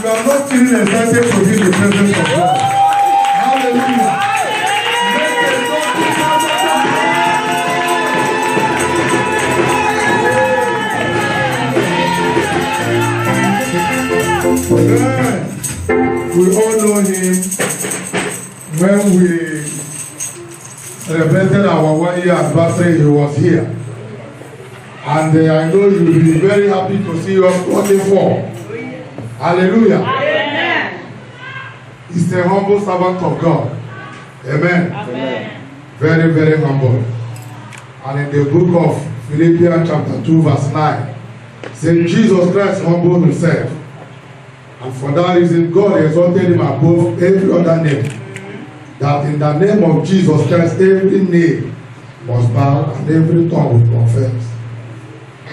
you are not feeling excited to be in the presence of God. Hallelujah. We all know him when we celebrated our 1 year anniversary. He was here, and I know you will be very happy to see us 24. Hallelujah. Amen. He's a humble servant of God. Amen. Amen. Very, very humble. And in the book of Philippians chapter 2 verse 9, says Jesus Christ humbled himself, and for that reason God exalted him above every other name, that in the name of Jesus Christ every knee must bow and every tongue will confess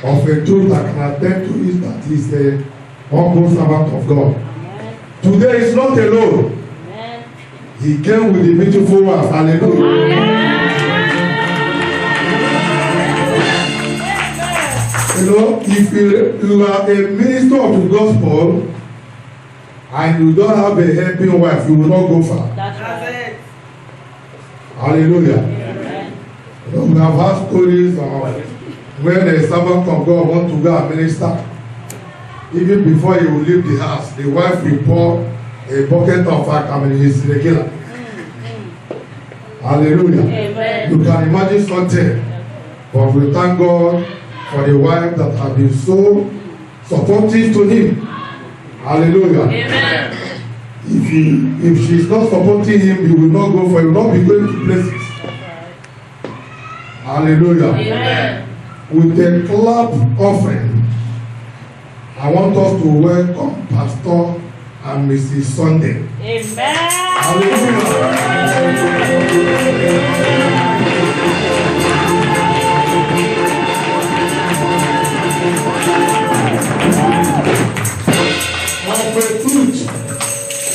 of a truth that can attend to it, that he is a humble servant of God. Today is not alone. He came with the beautiful ones. Hallelujah. You know, if you are a minister of the gospel and you don't have a helping wife, you will not go far. That's right. Hallelujah. Amen. You know, we have had stories of when a servant of God wants to go and minister. Even before he will leave the house, the wife will pour a bucket of alcohol in his regular. Hallelujah. Amen. You can imagine something, but we thank God for the wife that has been so supportive to him. Hallelujah. Amen. If she's not supporting him, he will not go for, he will not be going to places. Hallelujah. Amen. With a clap offering, I want us to welcome Pastor and Mrs. Sunday. Amen. Hallelujah.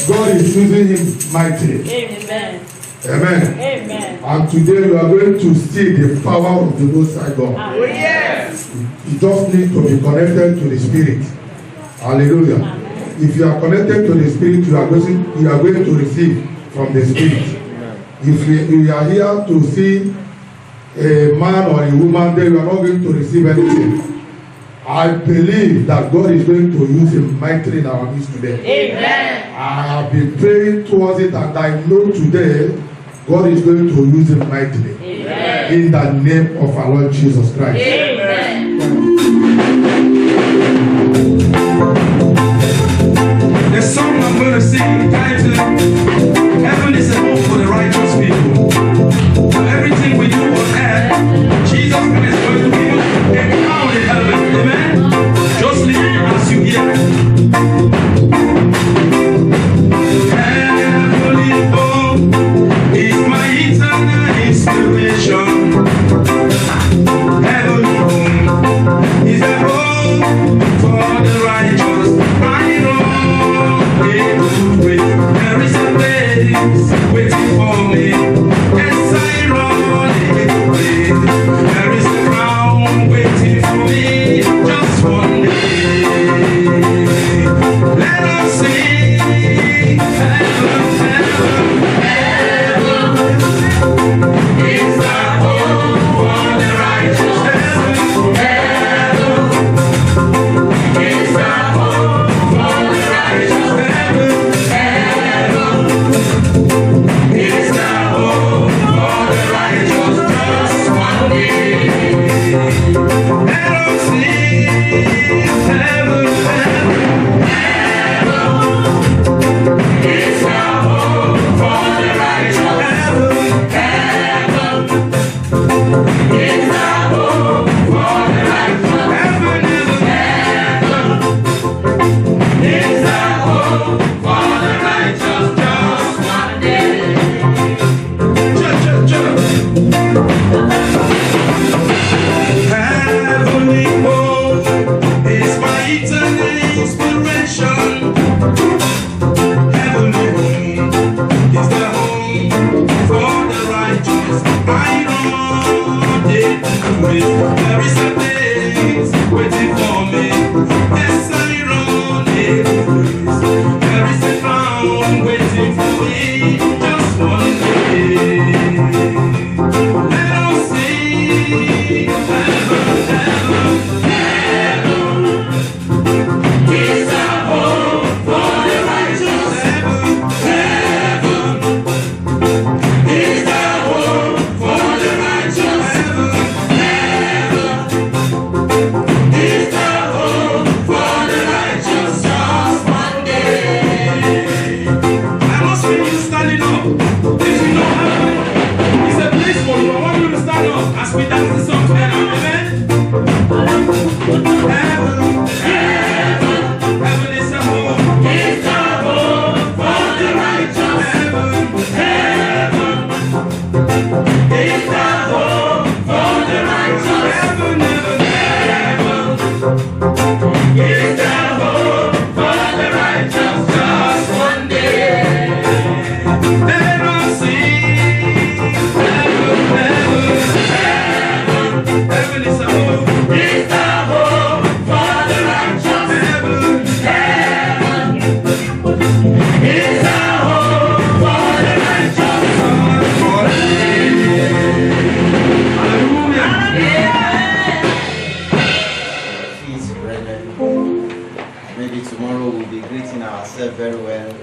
God is using him mightily. Amen. Amen. Amen. And today you are going to see the power of the Most High God. Oh, yes. You just need to be connected to the Spirit. Hallelujah. Amen. If you are connected to the Spirit, you are going to receive from the Spirit. If you are here to see a man or a woman, then you are not going to receive anything. I believe that God is going to use him mightily in our midst today. Amen. I have been praying towards it, and I know today God is going to use him mightily. Amen. In the name of our Lord Jesus Christ. Amen. The song I'm going to sing titled Heaven is a home for the righteous people. For everything we do on earth, Jesus Christ is going to give us a crown in heaven. Amen. Just listen as you hear. Heavenly home is my eternal inspiration. Heavenly home is a home for the righteous. I know there is a place waiting for me. Yes, I run it. There is a crown waiting for me. Just one day. Let us sing. Heaven, heaven, heaven is the home for the righteous. Heaven, heaven is the home for the righteous. Heaven, heaven is the home for the righteous. Just one day. Let us sing. Heaven, heaven, heaven is the home for the righteous. Heaven, heaven is the home for the righteous. Heaven, heaven is the home for the righteous. Just one day. Heavenly home is my eternal inspiration. Heavenly home is the home for the righteous. I know it. There is a place waiting for me. Yes, I run it. we'll be greeting ourselves very well.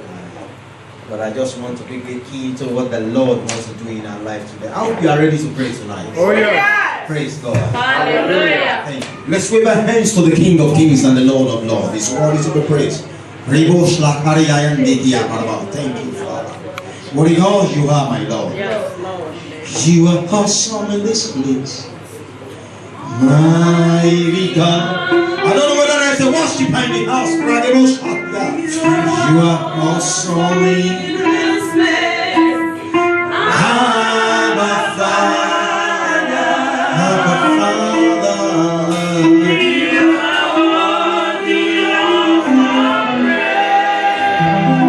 But I just want to be key to what the Lord wants to do in our life today. I hope you are ready to pray tonight. Oh yeah. Praise God. Hallelujah. Thank you. Let's wave our hands to the King of Kings and the Lord of Lords. He's worthy to be praised. Thank you, Father. Holy God, you are my Lord. Yes, Lord. You are awesome in this place. Mighty God. I don't know whether there's a worship in the house. You are awesome in this place. Abba Father. Abba Father. You are worthy of our praise.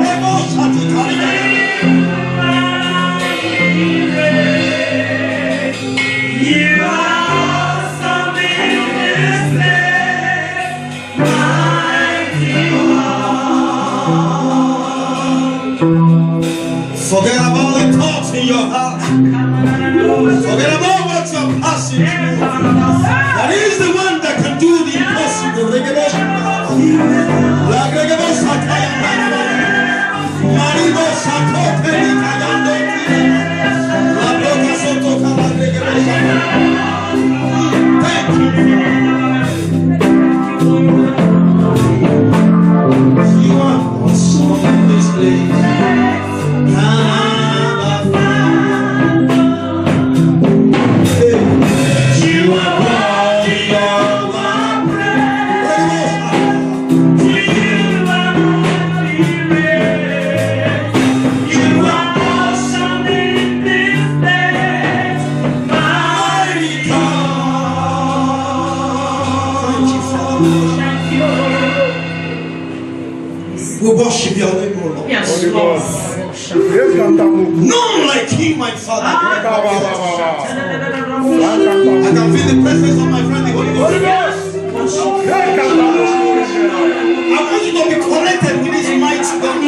You are awesome in this place. Mighty God. Forget about the thoughts in your heart. Forget about what you're passing through. That is the one that can do the impossible. Thank you. You are awesome in this place. You are worthy of our praise. You are worthy. You are awesome in this place, mighty God. Thank you, Father. We worship your name, O Lord. Yes, Lord. None like you, my Father. I can feel the presence of my friend, the Holy Ghost. I want you to be connected with this mighty God.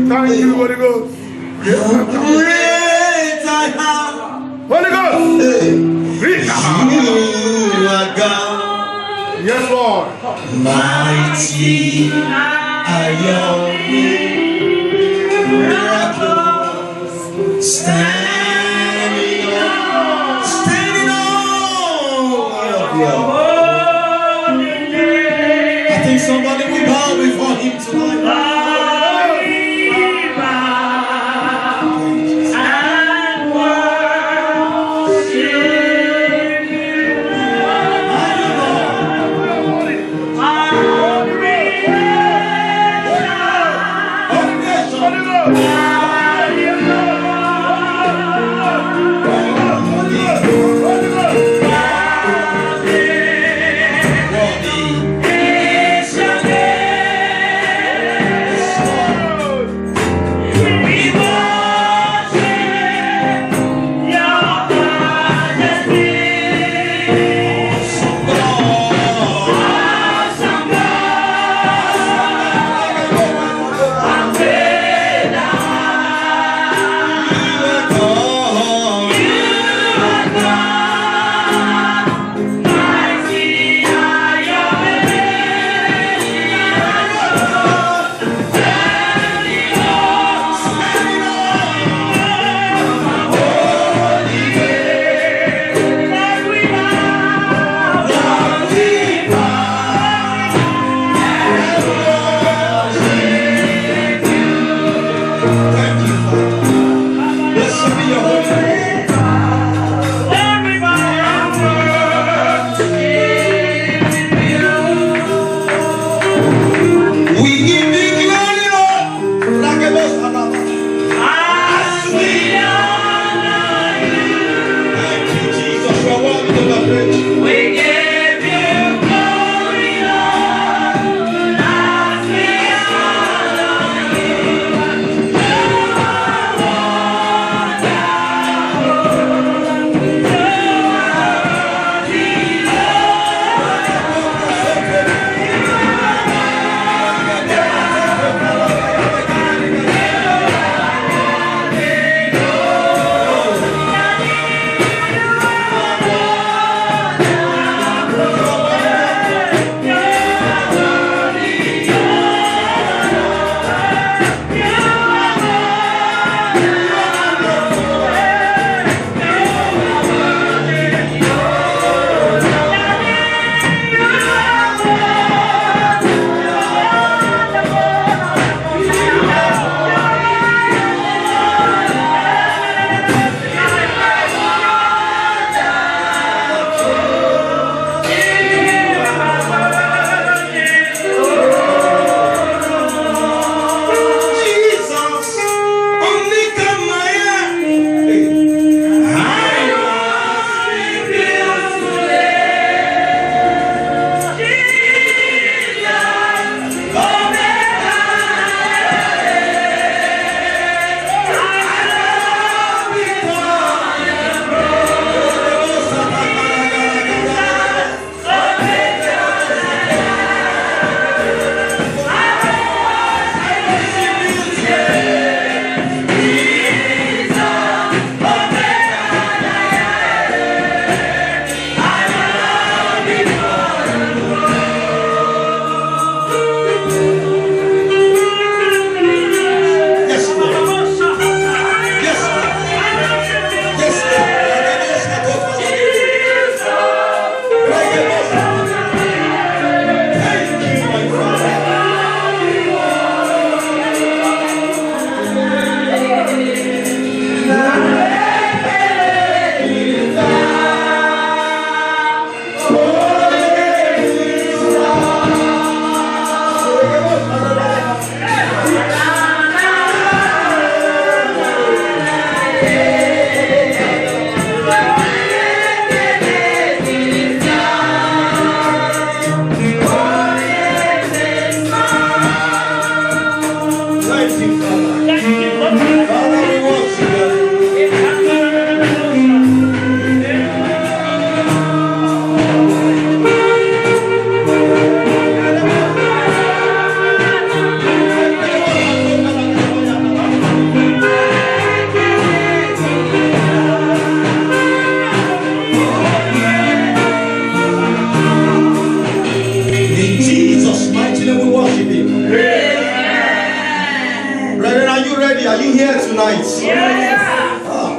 Thank you, Holy Ghost. Great I am. Holy Ghost. You are God. Yes, Lord. Mighty are your miracles. Standing on your I think somebody will bow before him tonight.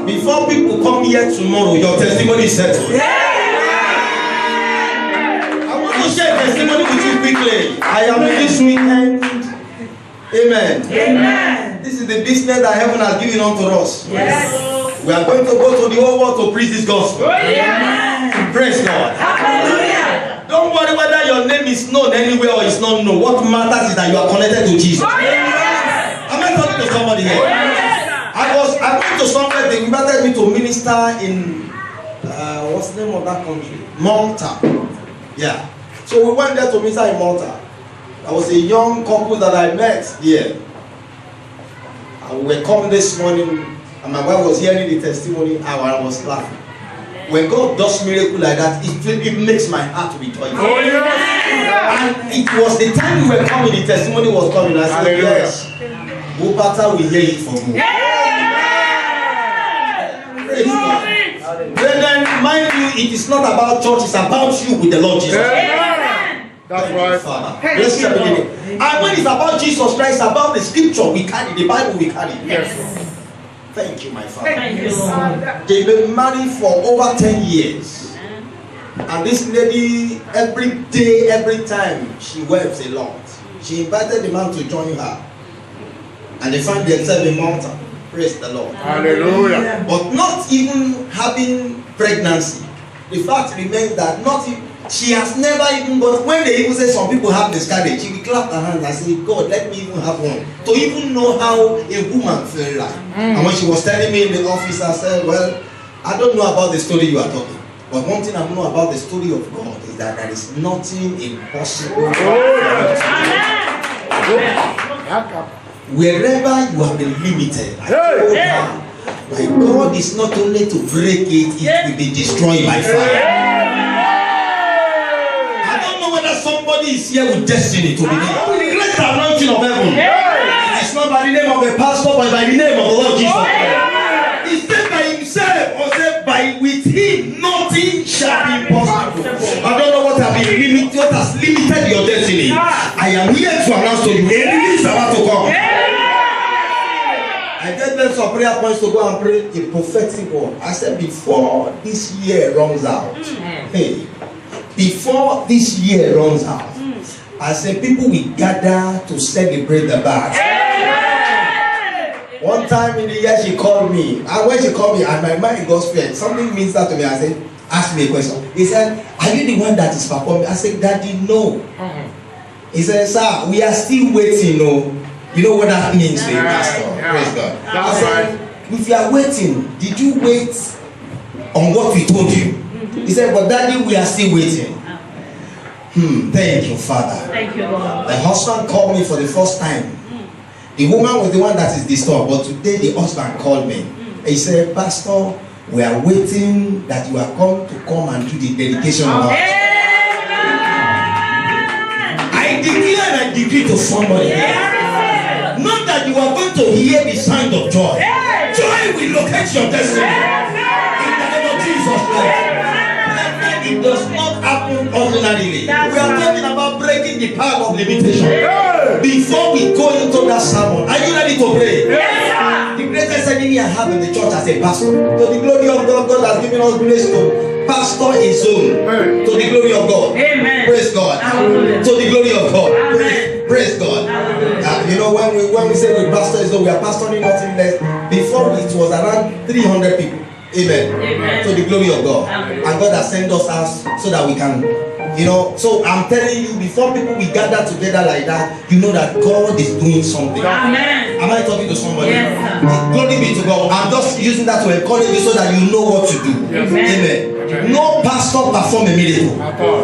Before people come here tomorrow, your testimony is settled. I want to share testimony with you quickly. I am in this weekend. Amen. Amen. This is the business that heaven has given unto us. Yes. We are going to go to the whole world to preach this gospel. Amen. Praise God. Hallelujah. Don't worry whether your name is known anywhere or it's not known. What matters is that you are connected to Jesus. Yes. Am I talking to somebody here? Yes. I went to somewhere. They invited me to minister in what's the name of that country? Malta. Yeah. So we went there to minister in Malta. There was a young couple that I met here. And we were coming this morning, and my wife was hearing the testimony, and I was laughing. When God does miracle like that, it makes my heart rejoice. Oh, yes. And it was the time we were coming, the testimony was coming. I said, Hallelujah. yes. Bupata will hear it from you. Praise God. Brethren, mind you, it is not about church, it's about you with the Lord Jesus. That's right. Father. Let's start beginning. And when it's about Jesus Christ, it's about the scripture we carry, the Bible we carry. Yes. Thank you, my Father. Thank you, Lord. They've been married for over 10 years. And this lady, every day, every time, she wept a lot. She invited the man to join her. And they find themselves in Malta. Praise the Lord. Hallelujah. But not even having pregnancy. The fact remains that she has never even got, when they even say some people have miscarriage, she will clap her hands and say, God, let me even have one. To even know how a woman feels like. And when she was telling me in the office, I said, well, I don't know about the story you are talking. But one thing I know about the story of God is that there is nothing impossible. Wherever you have been limited, I told her, my God is not only to break it, it will be destroyed by fire. I don't know whether somebody is here with destiny to begin. With the great anointing of heaven. It's not by the name of a pastor, but by the name of the Lord Jesus. He said by himself, or said by with him, nothing shall be impossible. I don't know what has limited your destiny. I am here to announce to you, a release is about to come. I gave them some prayer points to go and pray a prophetic word. I said before this year runs out, before this year runs out, I said people will gather to celebrate the birth. One time in the year she called me, and when she called me, and my mind got scared. Something means that to me. I said, ask me a question. He said, are you the one that is performing? I said, Daddy, no. He said, sir, we are still waiting. No. You know what that means to you, Pastor? Praise God. That's right. If you are waiting, did you wait on what we told you? He said, but Daddy, we are still waiting. Thank you, Father. Thank you, Lord. The husband called me for the first time. The woman was the one that is disturbed, but today the husband called me. He said, Pastor, we are waiting that you are come and do the dedication of our church. I declare and I decree to somebody here. Not that you are going to hear the sound of joy. Joy will locate your destiny. In the name of Jesus Christ. It does not happen ordinarily. We are talking about breaking the power of limitation. Before we go into that sermon, are you ready to pray? The greatest enemy I have in the church as a pastor, to the glory of God, God has given us grace to pastor his own. To the glory of God. Amen. Praise God. Hallelujah. To the glory of God. Amen. Praise God. You know, when we say we pastor his own, we are pastoring nothing less. Before it was around 300 people. Amen. Amen. To the glory of God. Amen. And God has sent us out so that we can, so I'm telling you, before people we gather together like that, you know that God is doing something. Amen. Am I talking to somebody? Yes, sir. Glory be to God. I'm just using that to encourage you so that you know what to do. Yes. Amen. No pastor perform a miracle.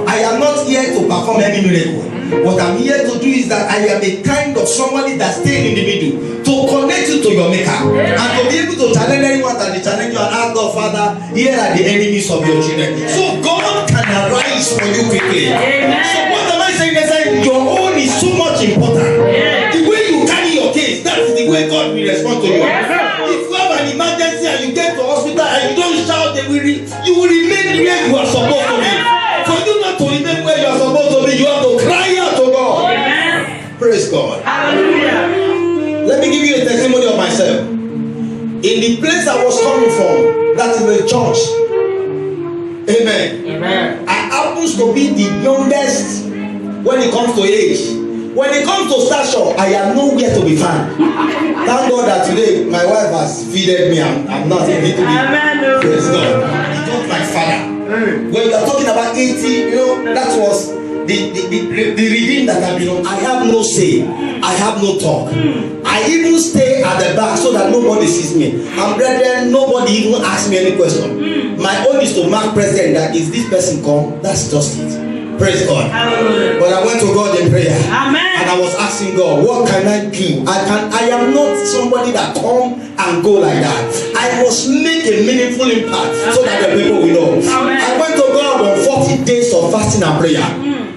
I am not here to perform any miracle. What I'm here to do is that I am a kind of somebody that stays in the middle to connect you to your maker and to be able to challenge anyone that they challenge you and ask God, Father, here are the enemies of your children. So God can arise for you quickly. So what am I saying? Your own is so much important. The way you carry your case, that's the way God will respond to you. If you have an emergency and you get to hospital and you don't shout, you will remain where you are supposed to be. For you not to remain where you are supposed to be, you have to cry out to God. Amen. Praise God. Hallelujah. Let me give you a testimony of myself. In the place I was coming from, in the church. Amen. Amen. I happens to be the youngest when it comes to age. When it comes to stature, I am nowhere to be found. Thank God that today my wife has feeded me. I'm not a little bit. Praise God. He told my father. When you are talking about 80, you know, that was the reading that I've been on. I have no say. I have no talk. I even stay at the back so that nobody sees me. And brethren, nobody even asks me any question. My own is to mark present that is this person come. That's just it. Praise God. Hallelujah. But I went to God in prayer. Amen. And I was asking God, what can I do? I am not somebody that come and go like that. I must make a meaningful impact. Amen. So that the people will know. Amen. I went to God on 40 days of fasting and prayer.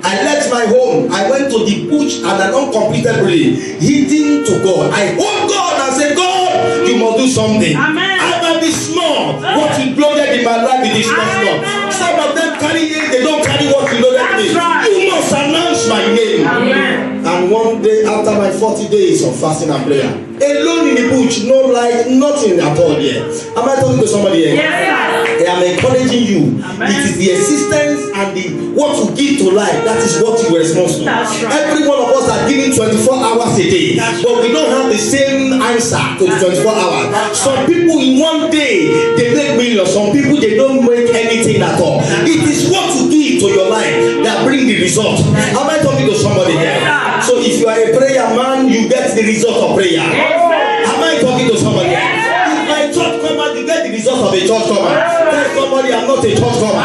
I left my home. I went to the bush and an uncompleted building, hidden to God. I hold God and said, God, you must do something. Amen. I might be small. What you loaded in my life is not small. Some of them carry it, they don't carry what you loaded me. Right. You must announce my name. Amen. And one day after my 40 days of fasting and prayer, alone in the bush, no light, nothing at all here. Am I talking to somebody here? Yes. I am encouraging you. Amen. It is the existence and the what you give to life. That is what you are responsible. Right. Every one of us are giving 24 hours a day, but we don't have the same answer to the 24 hours. Some people in one day they make millions. Some people they don't make anything at all. It is what you give to your life that bring the result. Am I talking to somebody here? So if you are a prayer man, you get the result of prayer. Am I talking to somebody? If my church comer, you get the result of a church comer. Tell somebody I'm not a church comer.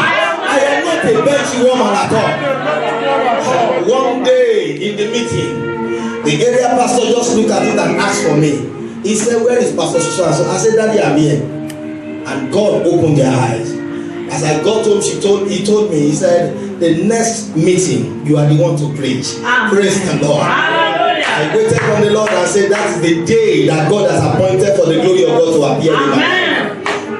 I am not a bench woman at all. One day in the meeting, the area pastor just looked at it and asked for me. He said, where is Pastor Susan? I said, Daddy, I'm here. And God opened their eyes. As I got home, he told me, he said, the next meeting, you are the one to preach. Praise the Lord. I waited on the Lord and said, that is the day that God has appointed for the glory of God to appear in my life.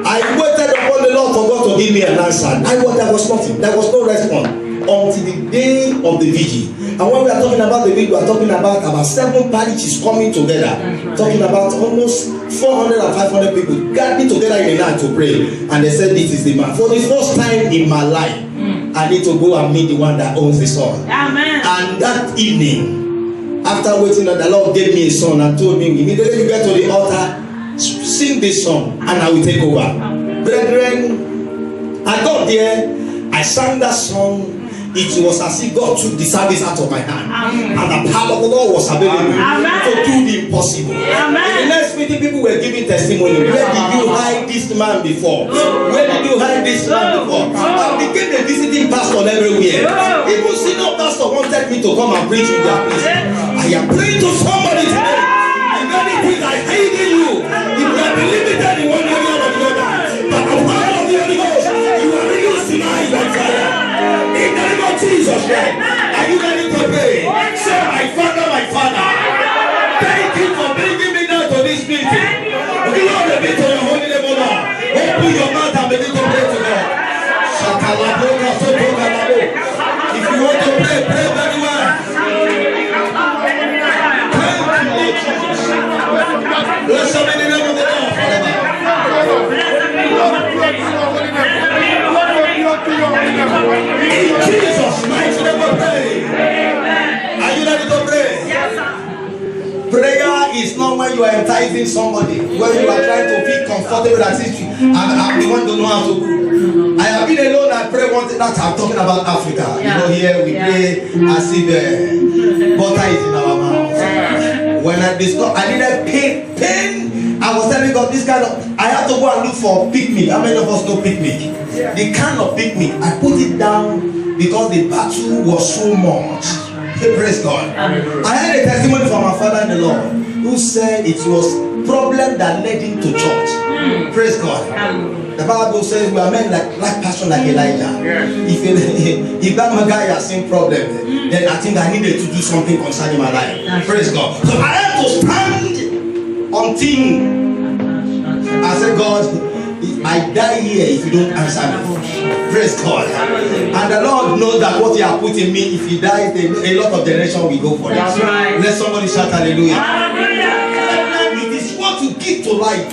I waited upon the Lord for God to give me an answer. There was nothing. There was no response until the day of the vigil. And when we are talking about the vigil, we are talking about 7 parishes coming together. Talking about almost 400 and 500 people gathering together in the night to pray. And they said, this is the man. For the first time in my life, I need to go and meet the one that owns the son. Amen. And that evening, after waiting, the Lord gave me a son and told me, immediately you get to the altar, sing this song and I will take over. Brethren, I got there, I sang that song. It was as if God took the service out of my hand. Amen. And the power of the Lord was available to do the impossible. Amen. In the next meeting, people were giving testimony. Where did you hide this man before? Where did you hide this man before? I became a visiting pastor everywhere. Even senior pastor wanted me to come and preach with their place. I am praying to somebody today. The very things I hate in you, if you are limited in one area or the other, but the power of the Holy Ghost, you are released tonight like fire. In the name of Jesus Christ, are you ready to pray? Say, my Father, thank you for bringing me down to this meeting. Glory be to your holy name, O Lord. Open your mouth and begin to pray to God. If you want to pray, pray very well. Thank you, Lord Jesus. Bless the name of the Lord forever. In Jesus' mighty name we pray. Are you ready to pray? Yes, sir. Prayer is not when you are enticing somebody, when you are trying to feel comfortable that I'm the one to know how to do. I have been alone and pray one thing that I'm talking about Africa. You know, here we pray as if butter is in our mouth. When I discovered, I needed pain. I was telling God this kind of, I had to go and look for picnic. How many of us know picnic? The kind of picnic, I put it down because the battle was so much. Hey, praise God. I had a testimony from my father in the Lord who said it was problem that led him to church. Praise God. The Bible says we are men like passion like Elijah. If that guy has seen problem, then I think I needed to do something concerning my life. Praise God. So I had to stand until I said, God, I die here if you don't answer me. Praise God. And the Lord knows that what He has put in me, if He dies, a lot of generation will go for it. That's right. Let somebody shout hallelujah. Hallelujah. It is what you give to life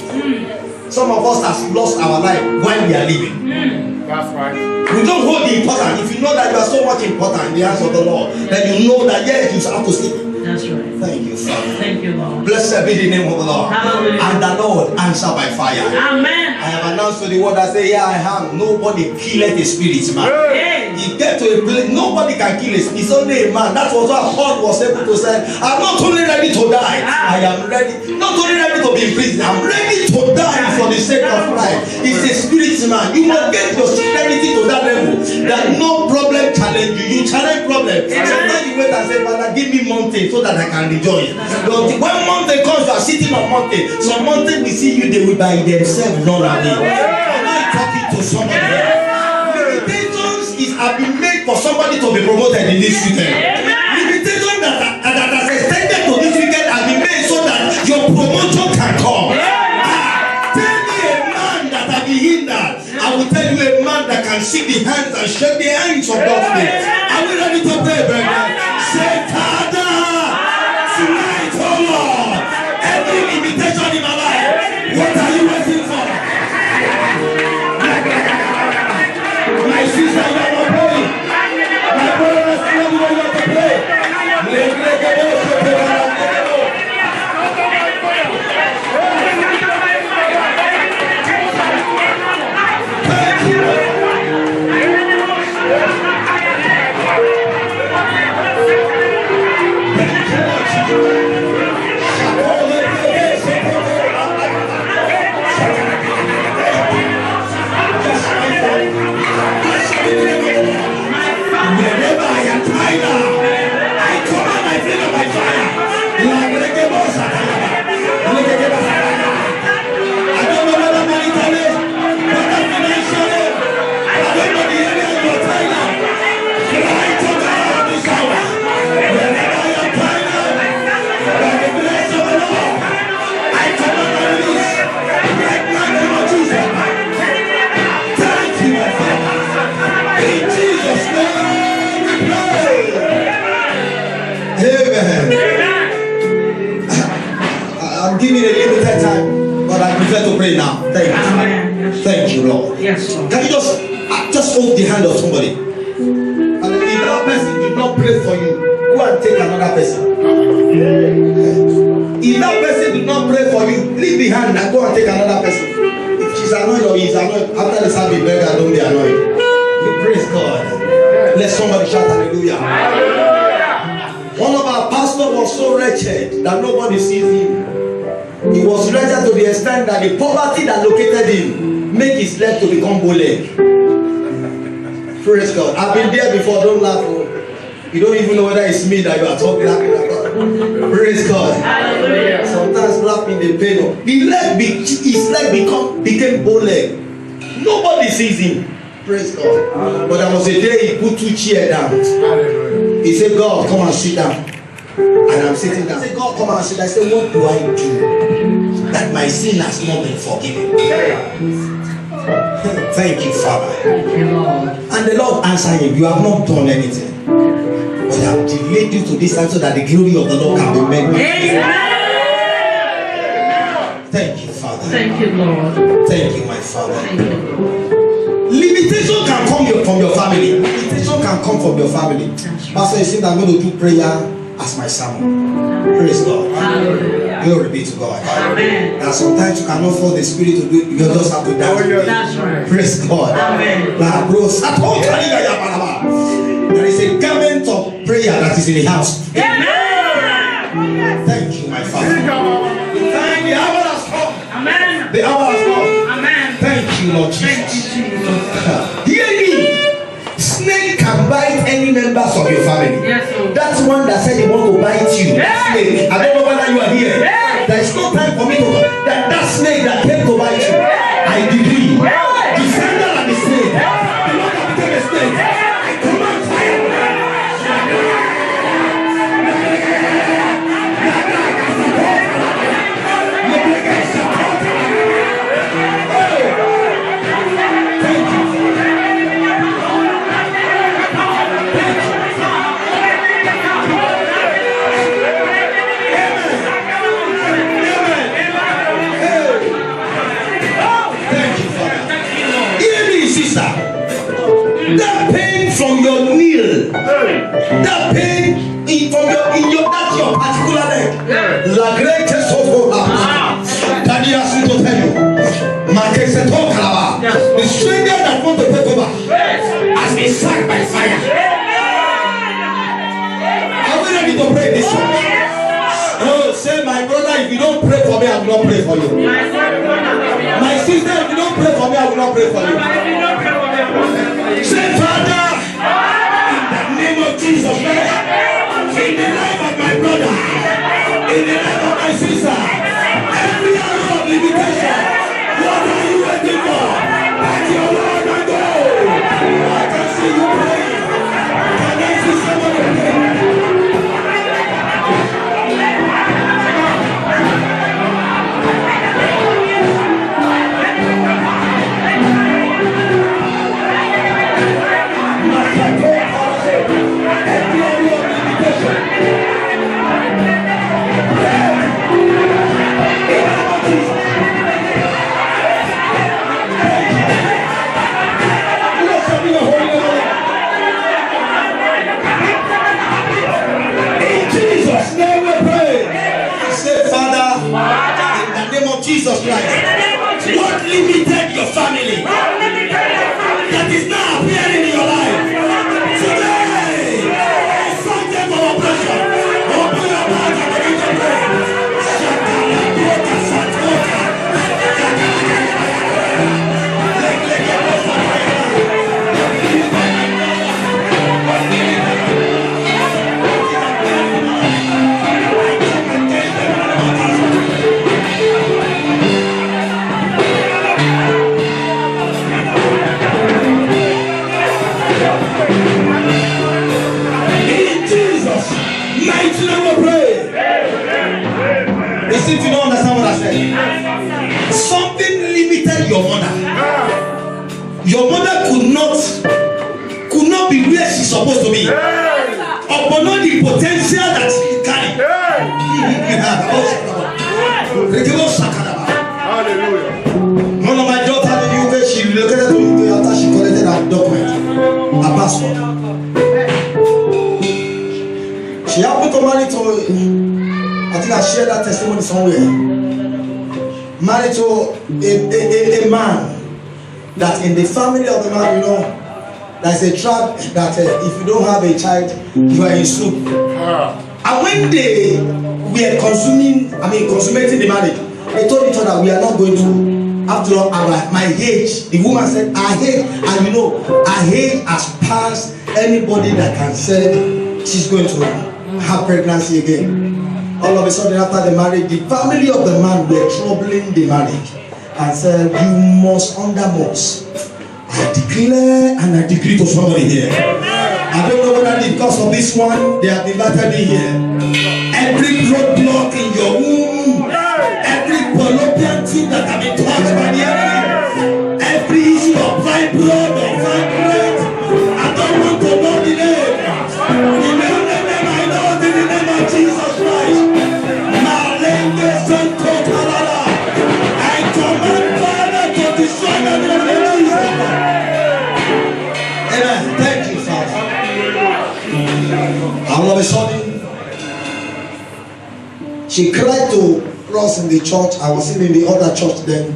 Some of us have lost our life while we are living. That's right. We don't hold the important. If you know that you are so much important in the hands of the Lord, then you know that yes, you have to sleep. That's right. Thank you, Father. Thank you, Lord. Blessed be the name of the Lord. Hallelujah. And the Lord answer by fire. Amen. I have announced to the world, I say, yeah, I am. Nobody killeth a spirit, man. Hey. You get to a place, nobody can kill a spirit. It's only a man. That's what Paul was able to say. I'm not only ready to die, I am ready. Not only ready to be in prison, I'm ready to die for the sake of life. It's a spirit, man. You must get your spirituality to that level that no problem challenge you. You challenge problems. Sometimes you wait and say, Father, give me mountain so that I can rejoice. But when mountain comes, you are sitting on mountain. Some mountain we see you, they will by themselves run away. Am I talking to somebody? Limitations have been made for somebody to be promoted in this weekend. Limitations that has extended to this weekend have been made so that your promotion can come. Tell me a man that have been hindered. I will tell you a man that can shake the hands and shake the hands of God's name. Are we ready to pray, brethren? Say, Father, tonight, oh Lord, every limitation in my life, what are you waiting for? My sister, you are not praying. My brother, you are not to pray now. Thank you. Amen. Thank you, Lord. Yes, Lord. Can you just hold the hand of somebody? And if that person did not pray for you, go and take another person. If that person did not pray for you, leave the hand and go and take another person. If she's annoyed or he's annoyed, after the service, beggar, don't be annoyed. You praise God. Let somebody shout hallelujah. Hallelujah. One of our pastors was so wretched that nobody sees him. He was wretched to the extent that the poverty that located him make his leg to become bow leg. Praise God. I've been there before. Don't laugh. You don't even know whether it's me that you are talking about. Praise God. Hallelujah. Sometimes laughing the pain. His leg became bow leg. Nobody sees him. Praise God. But there was a day he put 2 chairs down. He said, God, come and sit down. And I'm sitting down. I said, God, come and sit down. I said, what do I do that my sin has not been forgiven? Thank you, Father. Thank you, Lord. And the Lord answered him, you have not done anything, but I have delayed you to this time so that the glory of the Lord can be made. Thank you, Father. Thank you, Lord. Thank you, my Father. Thank you, Lord. Limitation can come from your family. Limitation can come from your family. Pastor, you see that I'm going to do prayer as my sermon. Praise God. Hallelujah. Glory be to God. Amen. And sometimes you cannot force the Spirit to do it. You just have to dance. That's right. Praise God. Amen. There is a garment of prayer that is in the house. Amen. Thank you, my Father. Thank the hour has come. Amen. The hour has come. Amen. Thank you, Lord Thank you, Jesus. Jesus. Hear me. Snake can bite any members of your family. Yes, Lord. That's one that said he want to bite you. Yeah. Snake. I don't know whether you are here. Yeah. There is no time for me to that snake that came to bite you. I decree. The sender and the snake. The one that became a snake. I command fire. sister, that pain from your knee, that pain from your that's your particular leg, la greatest of all. Daddy asked me to tell you, the stranger that want to take over has been sacked by fire. Are we ready to pray this one? Oh, say, my brother, if you don't pray for me, I will not pray for you. My sister, if you don't pray for me, I will not pray for you. Say, Father, in the name of Jesus Christ, in the life of my brother, in the life of my sister, every hour of limitation, what are you waiting for? At your word and go. I can see you praying. Can I see somebody praying? Jesus Christ, what limited your family that is now appearing in your life today? It's something for oppression. Open your mouth and begin to pray. If you don't understand what I said, something limited your mother. Your mother could not be where she's supposed to be, upon all the potential that she carry. Hallelujah. One of my daughters in UK, she relocated to UK after she collected her document, her passport. She happened to marry to, I think I shared that testimony somewhere. Married to a man that in the family of the man, you know, there's a trap that if you don't have a child, you are in soup. And when they were consummating the marriage, they told each other, we are not going to. After all, my age, the woman said, her age, and you know, her age has passed anybody that can say she's going to have pregnancy again. All of a sudden after the marriage, the family of the man were troubling the marriage and said, you must under most. I declare and I decree to somebody here. I don't know whether it's because of this one, they have invited me here. Every roadblock in your womb, every fallopian tube that have been touched by the enemy, every issue of fibroid or fibroid, I don't want to know the name. In the name I know, in the name of Jesus Christ. I command Father to destroy them in the name of Jesus. Amen. Thank you, Father. All of a sudden, she cried to us in the church. I was sitting in the other church then.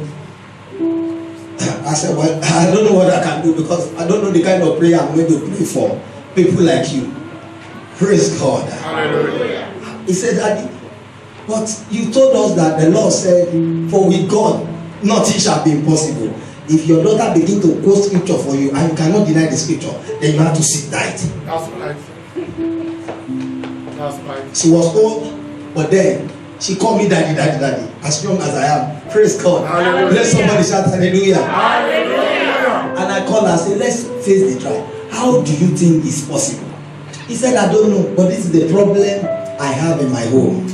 I said, well, I don't know what I can do because I don't know the kind of prayer I'm going to pray for people like you. Praise God. Hallelujah. He said, Daddy, but you told us that the Lord said, for with God, nothing shall be impossible. If your daughter begin to quote scripture for you and you cannot deny the scripture, then you have to sit tight. That's right. That's right. She was old, but then she called me daddy, daddy, daddy. As young as I am. Praise God. Hallelujah. Let somebody shout hallelujah. Hallelujah. And I called her and said, let's face the trial. How do you think it's possible? He said, I don't know, but this is the problem I have in my home.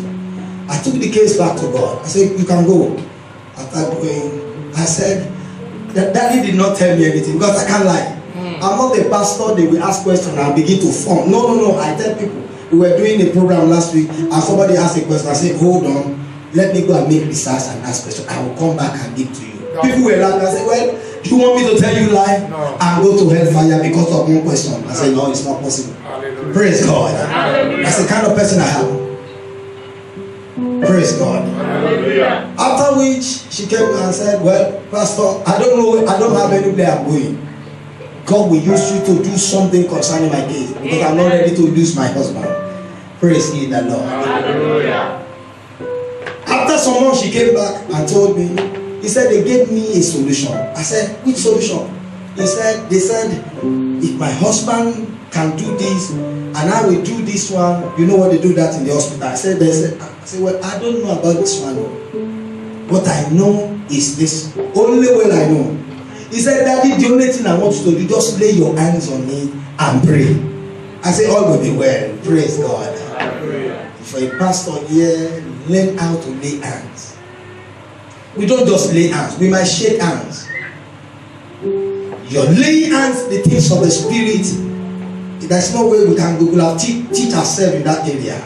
I took the case back to God. I said, you can go. After going, I said, that daddy did not tell me anything because I can't lie. I'm not the pastor, they will ask questions and I'll begin to form. No. I tell people, we were doing a program last week and somebody asked a question. I said, hold on, let me go and make research and ask questions. I will come back and give to you. People were laughing. I said, well, Do you want me to tell you lie? No. And go to hellfire because of one question? I said, no, it's not possible. Hallelujah. Praise God. That's the kind of person I am. Praise God. Hallelujah. After which she came and said, well, Pastor, I don't know, I don't have anywhere I'm going. God will use you to do something concerning my case because I'm not ready to lose my husband. Praise ye the Lord. Hallelujah. After some months, she came back and told me, he said they gave me a solution. I said, which solution? They said, if my husband can do this and I will do this one, you know what they do that in the hospital. I said, well, I don't know about this one. What I know is this. Only way I know. He said, Daddy, the only thing I want you to do, just lay your hands on me and pray. I said, all will be well. Praise God. Hallelujah. For a pastor here, learn how to lay hands. We don't just lay hands, we might shake hands. Your laying hands, the things of the spirit, there's no way we can Google teach ourselves in that area.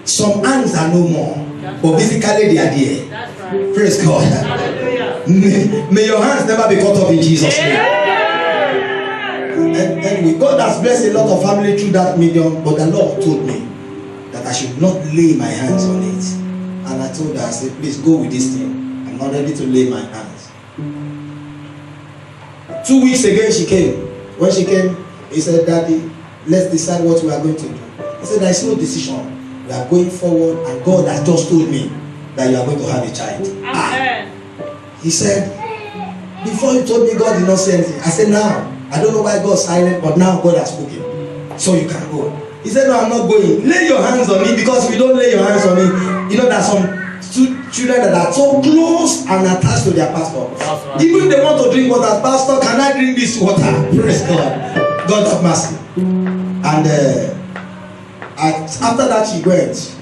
Some hands are no more, but physically they are there. That's right. Praise God. Hallelujah. May your hands never be cut off in Jesus' name. And God has blessed a lot of family through that medium, but the Lord told me that I should not lay my hands on it. And I told her, I said, please go with this thing. I'm not ready to lay my hands. 2 weeks again she came. When she came, he said, Daddy, let's decide what we are going to do. I said, there is no decision. We are going forward and God has just told me that you are going to have a child. Amen. He said, before you told me God did not say anything. I said, now, I don't know why God is silent, but now God has spoken. So you can go. He said, no, I'm not going. Lay your hands on me, because if you don't lay your hands on me, you know, there are some children that are so close and attached to their pastor. Right. Even if they want to drink water, Pastor, can I drink this water? Praise God. God have mercy. And after that she went.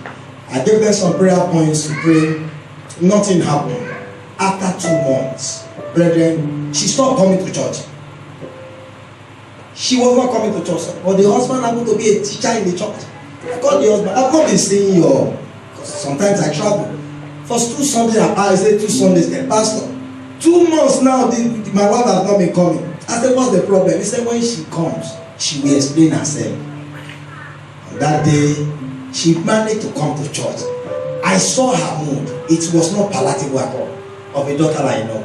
I gave them some prayer points to pray. Nothing happened. After 2 months, brethren, she stopped coming to church. She was not coming to church, but the husband happened to be a teacher in the church. I called the husband. I've not been seeing you. Sometimes I travel. First 2 Sundays, I say 2 Sundays, Pastor. 2 months now, my wife has not been coming. I said, what's the problem? He said, when she comes, she will explain herself. And that day, she managed to come to church. I saw her mood. It was not palatable at all. Of a daughter I know.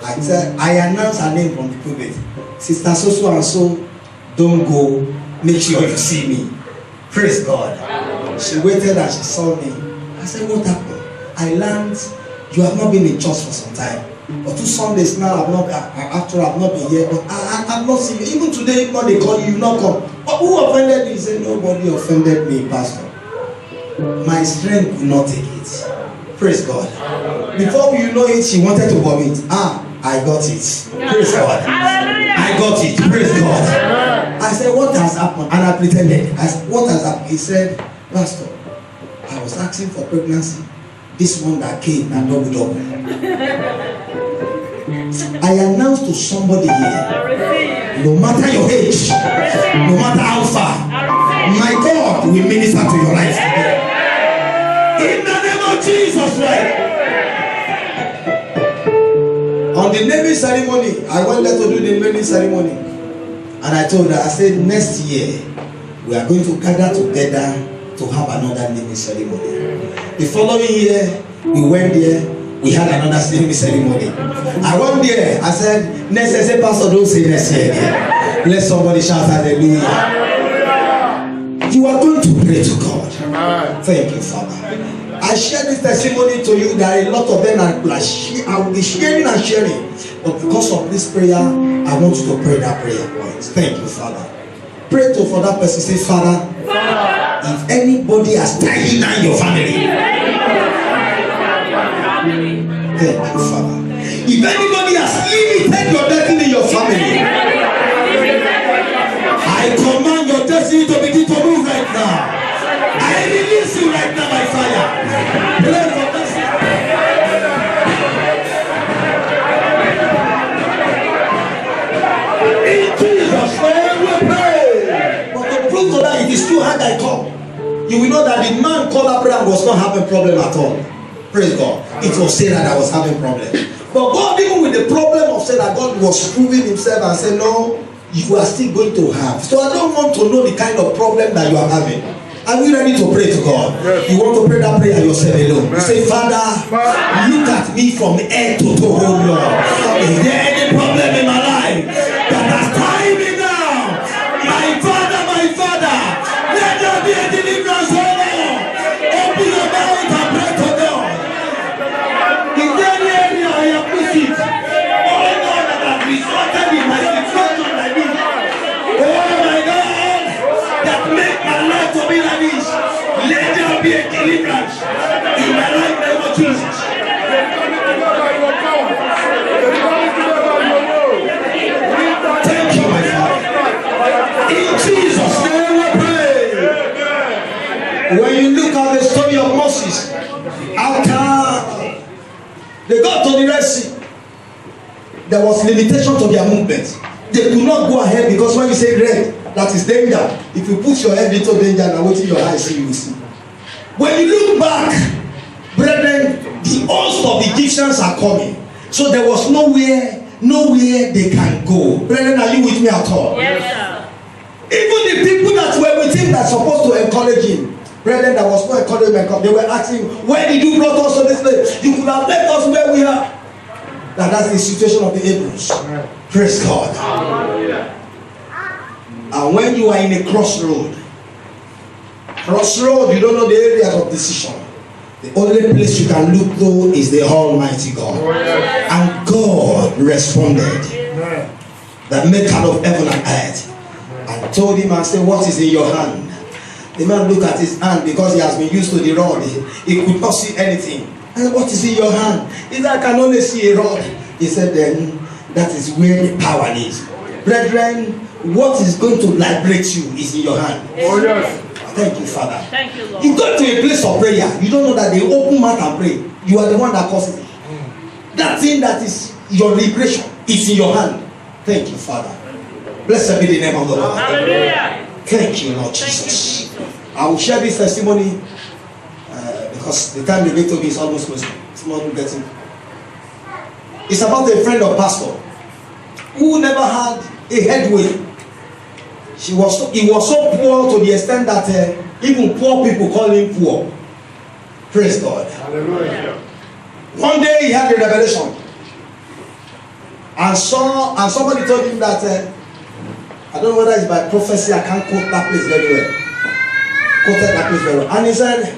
I said, I announced her name from the pulpit. Sister so and so, don't go. Make sure you see me. Praise God. She waited and she saw me. I said, what happened? I learned you have not been in church for some time. For 2 Sundays now, I've not been here. But I've not seen you. Even today, if not they call you, you not come. But who offended you? He said, nobody offended me, Pastor. My strength could not take it. Praise God. Before you know it, she wanted to vomit. I got it. Praise God. I got it. Praise God. I said, what has happened? And I pretended. I said, what has happened? He said, Pastor, I was asking for pregnancy. This one that came and double. I announced to somebody here, no matter your age, no matter how far, my God will minister to your life today. In the name of Jesus Christ. On the naming ceremony, I went there to do the naming ceremony. And I told her, I said, next year, we are going to gather together to have another naming ceremony. The following year, we went there, we had another naming ceremony. I went there, I said, next year, say, Pastor, don't say next year again. Let somebody shout hallelujah. You are going to pray to God. Thank you, Father. I share this testimony to you. There are a lot of them I will be sharing and sharing. But because of this prayer, I want you to pray that prayer point. Thank you, Father. Pray to for that person. Say, Father, if anybody has tied down your family, thank you, Father. If anybody has limited your destiny in your family, I command your destiny to begin to move right now. I release you right now by fire. Pray for this. In Jesus' name we pray. But to prove to that it is too hard I come, you will know that the man called Abraham was not having problem at all. Praise God. It was Sarah that was having problem. But God, even with the problem of saying that God was proving himself and said, no, you are still going to have. So I don't want to know the kind of problem that you are having. Are you ready to pray to God? Yes. You want to pray that prayer yourself alone. You say, Father, look at me from head to toe, oh Lord. Is there any problem in my life that has tied me down? My Father, let there be a deliverance, oh Lord. Open your mouth and pray to God. Is there any area I have missed it? Oh Lord, that has resulted in my situation like this. Oh my God, that make my life to be like this. Let there be a deliverance in my life, name of Jesus. Thank you, my Father. In Jesus' name we pray. When you look at the story of Moses, after they got to the Red Sea, there was limitation to their movement. They could not go ahead because when you say red, that is danger. If you put your head into danger and what your eyes see, you will see. When you look back, brethren, the host of the Egyptians are coming. So there was nowhere they can go. Brethren, are you with me at all? Yes, sir. Even the people that were with him that supposed to encourage him, brethren, there was no encouragement. They were asking, where did you brought us to this place? You could have left us where we are. That's the situation of the Hebrews. Praise God. And when you are in a crossroad, you don't know the areas of decision. The only place you can look though is the Almighty God. And God responded, the maker of heaven and earth, and told him and said, what is in your hand? The man looked at his hand because he has been used to the rod. He could not see anything. And said, what is in your hand? He said, I can only see a rod. He said, then that is where the power is. Brethren, what is going to liberate you is in your hand. Oh yes. Thank you, Father. Thank you, Lord. You go to a place of prayer. You don't know that they open mouth and pray. You are the one that causes it. That thing that is your liberation is in your hand. Thank you, Father. Blessed be the name of the Lord. Hallelujah. Thank you, Lord Jesus. I will share this testimony because the time they get to me is almost close. It's not getting. It's about a friend of pastor who never had a headway. He was so poor to the extent that even poor people call him poor. Praise God. Hallelujah. One day he had a revelation and somebody told him that I don't know whether it's by prophecy, I can't quote that place very well. Quoted that place very well. And he said,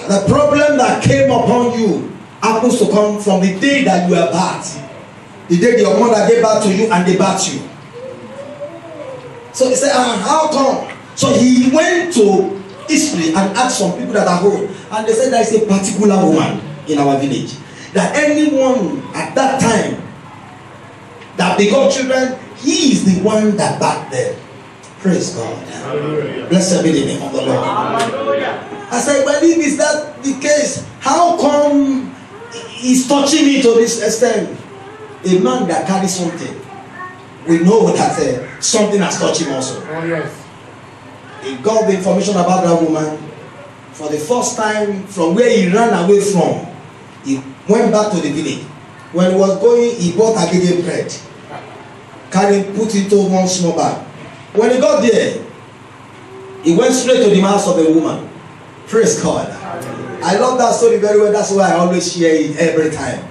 the problem that came upon you happens to come from the day that you were birthed. The day your mother gave birth to you and they birthed you. So he said, how come? So he went to history and asked some people that are home, and they said there is a particular woman in our village that anyone at that time that begot children, he is the one that backed them. Praise God. Hallelujah. Blessed be the name of the Lord. Hallelujah. I said, well, if is that the case, how come he's touching me to this extent? A man that carries something, we know that something has touched him also. Oh yes. He got the information about that woman. For the first time, from where he ran away from, he went back to the village. When he was going, he bought agege bread, put it into one small bag. When he got there, he went straight to the house of the woman. Praise God. I love that story very well. That's why I always share it every time.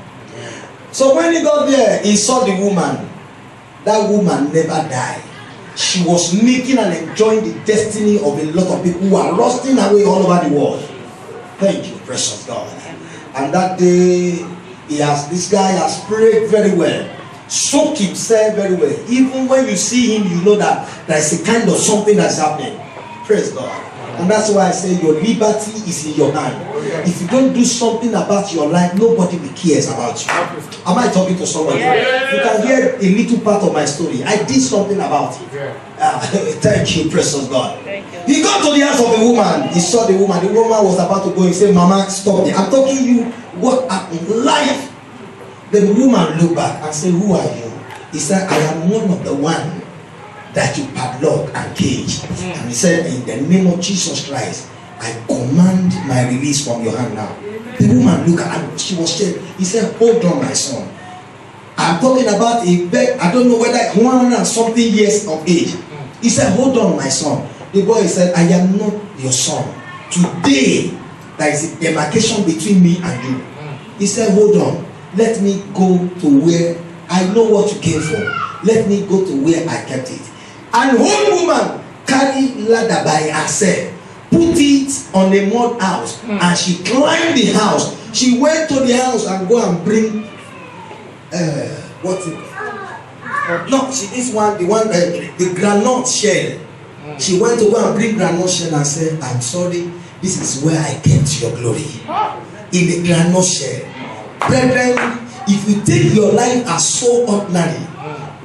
So when he got there, he saw the woman. That woman never died. She was making and enjoying the destiny of a lot of people who are rusting away all over the world. Thank you, precious God. And that day, this guy has prayed very well, soaked himself very well. Even when you see him, you know that there is a kind of something that's happening. Praise God. And that's why I say your liberty is in your hand. If you don't do something about your life, nobody will cares about you. Am I talking to somebody? Yes. You can hear a little part of my story. I did something about it. Thank you, precious God. Thank you. He got to the house of the woman. He saw the woman. The woman was about to go. He said, Mama, stop there. I'm talking to you what happened in life. The woman looked back and said, who are you? He said, I am one of the one that you padlock and cage. And he said, in the name of Jesus Christ, I command my release from your hand now. The woman looked at her, she was shaking. He said, hold on, my son. I'm talking about a beg, I don't know whether 100 and something years of age. He said, hold on, my son. The boy said, I am not your son. Today, there is a demarcation between me and you. He said, hold on. Let me go to where I know what you came for. Let me go to where I kept it. And one woman carried ladder by herself, put it on a mud house, and she climbed the house. She went to the house and go and bring the granite shell. She went to go and bring granite shell and said, I'm sorry, this is where I kept your glory. In the granite shell. Brethren, if you take your life as so ordinary,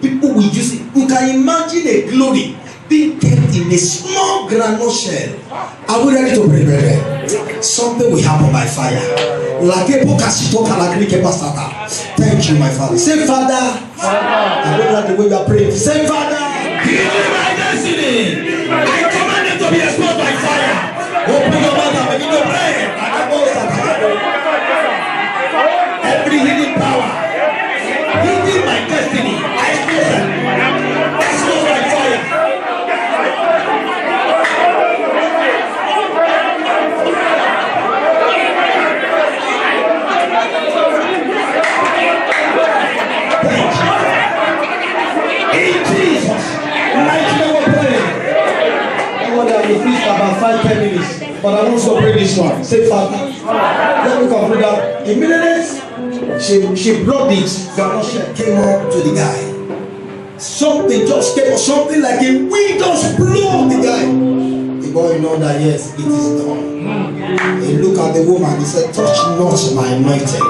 people will use it. You can imagine a glory being kept in a small granite shell. Are we ready to pray, brethren? Something will happen by fire. Thank you, my Father. Say, Father. I don't like the way you are praying. Say, Father, give me my destiny. I command it to be exposed by fire. Open your mouth and begin to pray. Every hidden power, hidden my destiny, I expose them. Expose by fire. In Jesus' mighty name we pray. I want to feast about 5-10 minutes, but I want to pray this one. Say, Father, let me complete that. Immediately, she brought it. Granite came up to the guy. Something just came up, something like a wind just blew the guy. The boy know that yes, it is done. He looked at the woman. He said, touch not my anointed.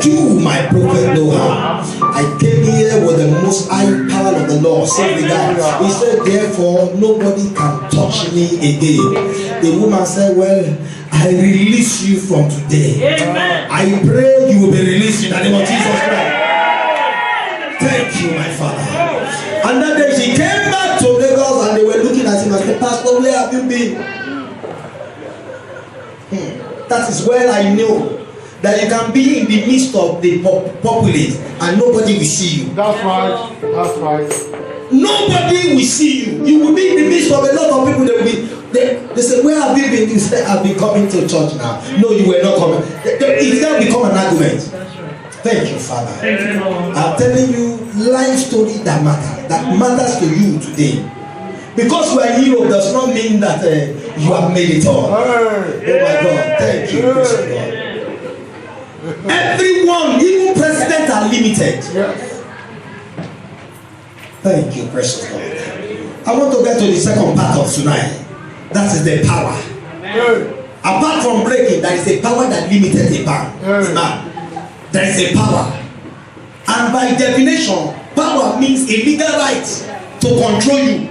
Do my prophet no harm. I came here with the most high power of the Lord. Said the guy. He said, therefore, nobody can touch me again. The woman said, well, I release you from today. Amen. I pray you will be released in the name of Jesus Christ. Thank you, my Father. And that day she came back to Lagos and they were looking at him and said, Pastor, where have you been? That is where I know that you can be in the midst of the populace and nobody will see you. That's right. That's right. Nobody will see you. You will be in the midst of a lot of people. They say, where have you been? You say, I've been coming to church now. No, you were not coming. It's going to become an argument. Thank you, Father. I'm telling you life story that matters to you today. Because you are in Europe does not mean that you have made it all. Oh my God. Thank you, God. Everyone, even presidents are limited. Yes. Thank you, precious God. I want to get to the second part of tonight. That is the power. Apart from breaking, there is a power that limited the man. There is a power. And by definition, power means a legal right to control you.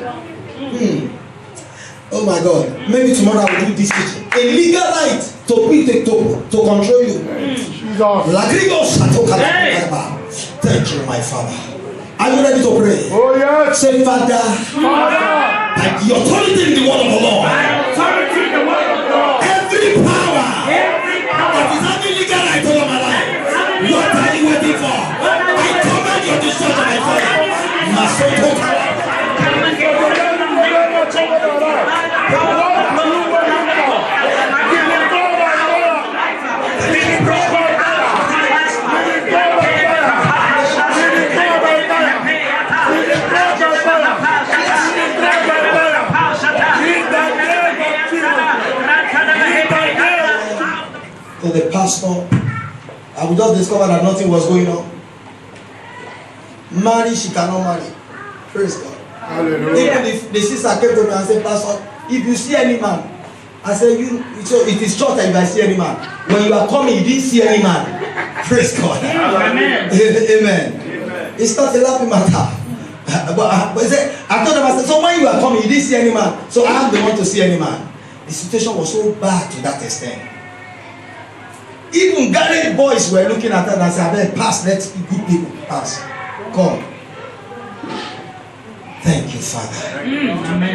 Oh my God. Maybe tomorrow I will do this teaching. A legal right to control you. Thank you, my Father. Are you ready to pray? Oh yes. Say, Father, Father, by the authority in the word of the Lord, every power that is having legal right over my life, what are you waiting for? I command you to destroy my fire. To the pastor, I would just discover that nothing was going on. Marry, she cannot marry. Praise God. Hallelujah. Even if the sister came to me and said, Pastor, if you see any man, I said, so it is short if I see any man. When you are coming, you didn't see any man. Praise God. Amen. Amen. It's not a laughing matter. But I told them, I said, so when you are coming, you didn't see any man. So I am the one to see any man. The situation was so bad to that extent. Even garage boys were looking at her and said, pass, let good people pass. Come. Thank you, Father.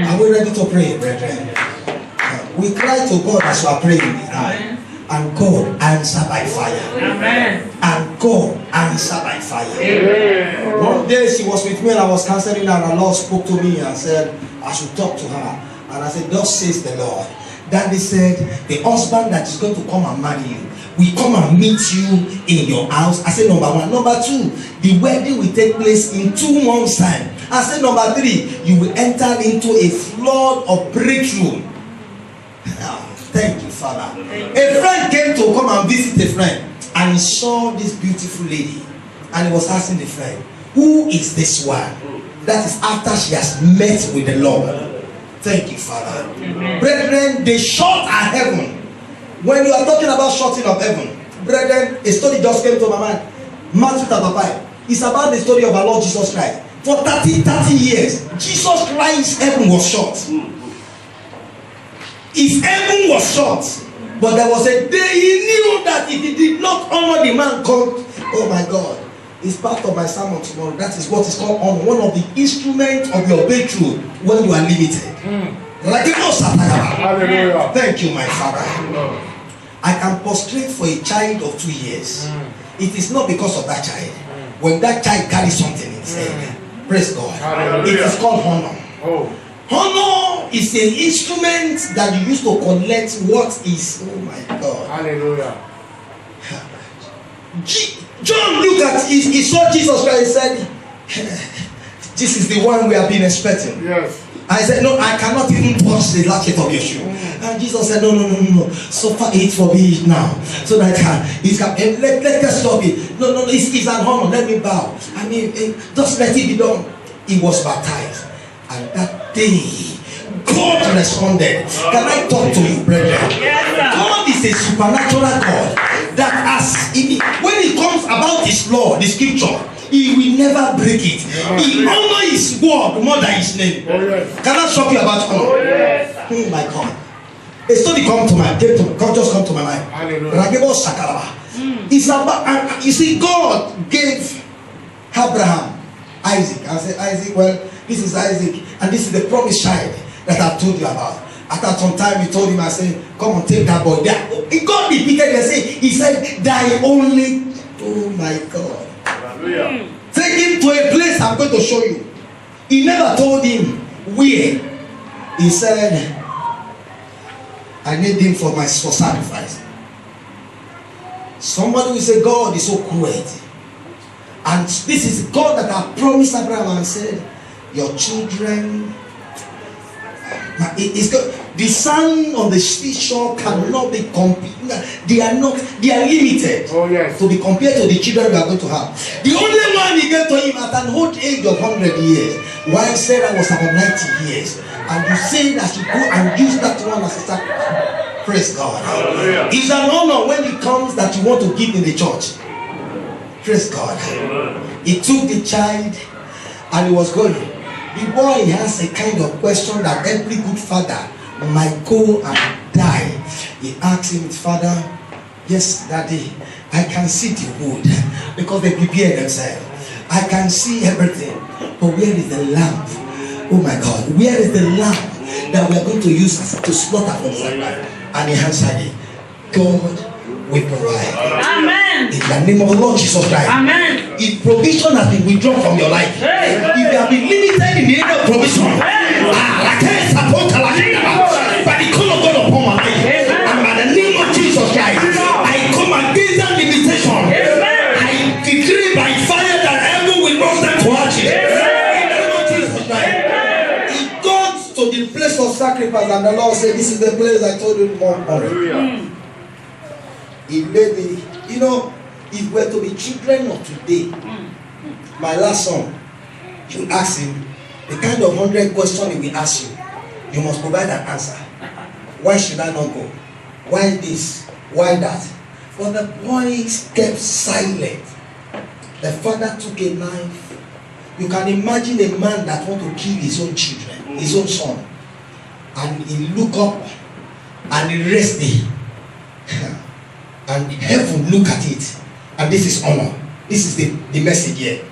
Are we ready to pray, brethren? We cry to God as we are praying. And God answered by fire. Amen. And God answered by fire. Amen. One day she was with me and I was counseling her, and the Lord spoke to me and said I should talk to her. And I said, thus says the Lord. Daddy said, the husband that is going to come and marry you will come and meet you in your house. I said, number one. Number two, the wedding will take place in 2 months' time. I said, number three, you will enter into a flood of breakthrough. Thank you, Father. A friend came to come and visit a friend, and he saw this beautiful lady, and he was asking the friend, who is this one? That is after she has met with the Lord. Thank you, Father. Amen. Brethren, they shut our heaven. When you are talking about shutting of heaven, brethren, a story just came to my mind. Matthew chapter 5. It's about the story of our Lord Jesus Christ. For 30 years, Jesus Christ's heaven was shut. His heaven was shut. But there was a day he knew that if he did not honor the man called, oh my God, it's part of my sermon tomorrow. That is what is called honor. One of the instruments of your breakthrough when you are limited. Like you know, Hallelujah. Thank you, my Father. I can prostrate for a child of 2 years. It is not because of that child. When that child carries something in his head, praise God. Hallelujah. It is called honor. Oh. Honor is an instrument that you use to collect what is. Oh my God. Hallelujah. John looked at he saw Jesus Christ and said, this is the one we have been expecting. Yes. I said, no, I cannot even touch the latchet of your shoe. And Jesus said, no. Suffer it for me now. So that it can let us stop it. No, it's an honor. Let me bow. I mean, just let it be done. He was baptized. And that day, God responded. Can I talk to you, brethren? God is a supernatural God that when it comes about his law, the scripture, he will never break it. He honor his word more than his name. Can I talk to you about honor? Oh my God. A story just come to my mind. Ragebo Sakalaba. It's about, you see, God gave Abraham Isaac. I said, Isaac, well, this is Isaac, and this is the promised child that I've told you about. After some time, he told him, I said, come and take that boy. He got repeated and said, he said, thy only, oh my God. Hallelujah. Take him to a place I'm going to show you. He never told him where. He said, I need him for sacrifice. Somebody will say, God is so cruel. And this is God that I promised Abraham and said, your children, the sun on the seashore cannot be compared. They are limited to be compared to the children we are going to have. The only one he gave to him at an old age of 100 years, while Sarah was about 90 years. And you say that you go and use that one as a sacrifice. Praise God. Hallelujah. It's an honor when it comes that you want to give in the church. Praise God. He took the child and he was going. The boy has a kind of question that every good father might go and die. He asked him, Father, yes, Daddy, I can see the wood because they prepare themselves. I can see everything. But where is the lamb? Oh my God, where is the lamb that we are going to use to slaughter for sacrifice? And he answered it, God will provide. Amen. In the name of the Lord Jesus Christ. Amen. If provision has been withdrawn from your life, if you have been limited in the area of provision, but the call of God upon my life, and by the name of Jesus Christ, I come against that limitation. I decree by fire that heaven will roast them to ashes. In the name of Jesus Christ. He got to the place of sacrifice, and the Lord said, this is the place I told you more. He made the, if we're to be children of today, my last son, you ask him the kind of 100 questions he will ask you, you must provide an answer. Why should I not go? Why this? Why that? But the boy kept silent. The father took a knife. You can imagine a man that wants to kill his own children, his own son, and he look up and he raised it. And heaven look at it, and this is honor. This is the message here.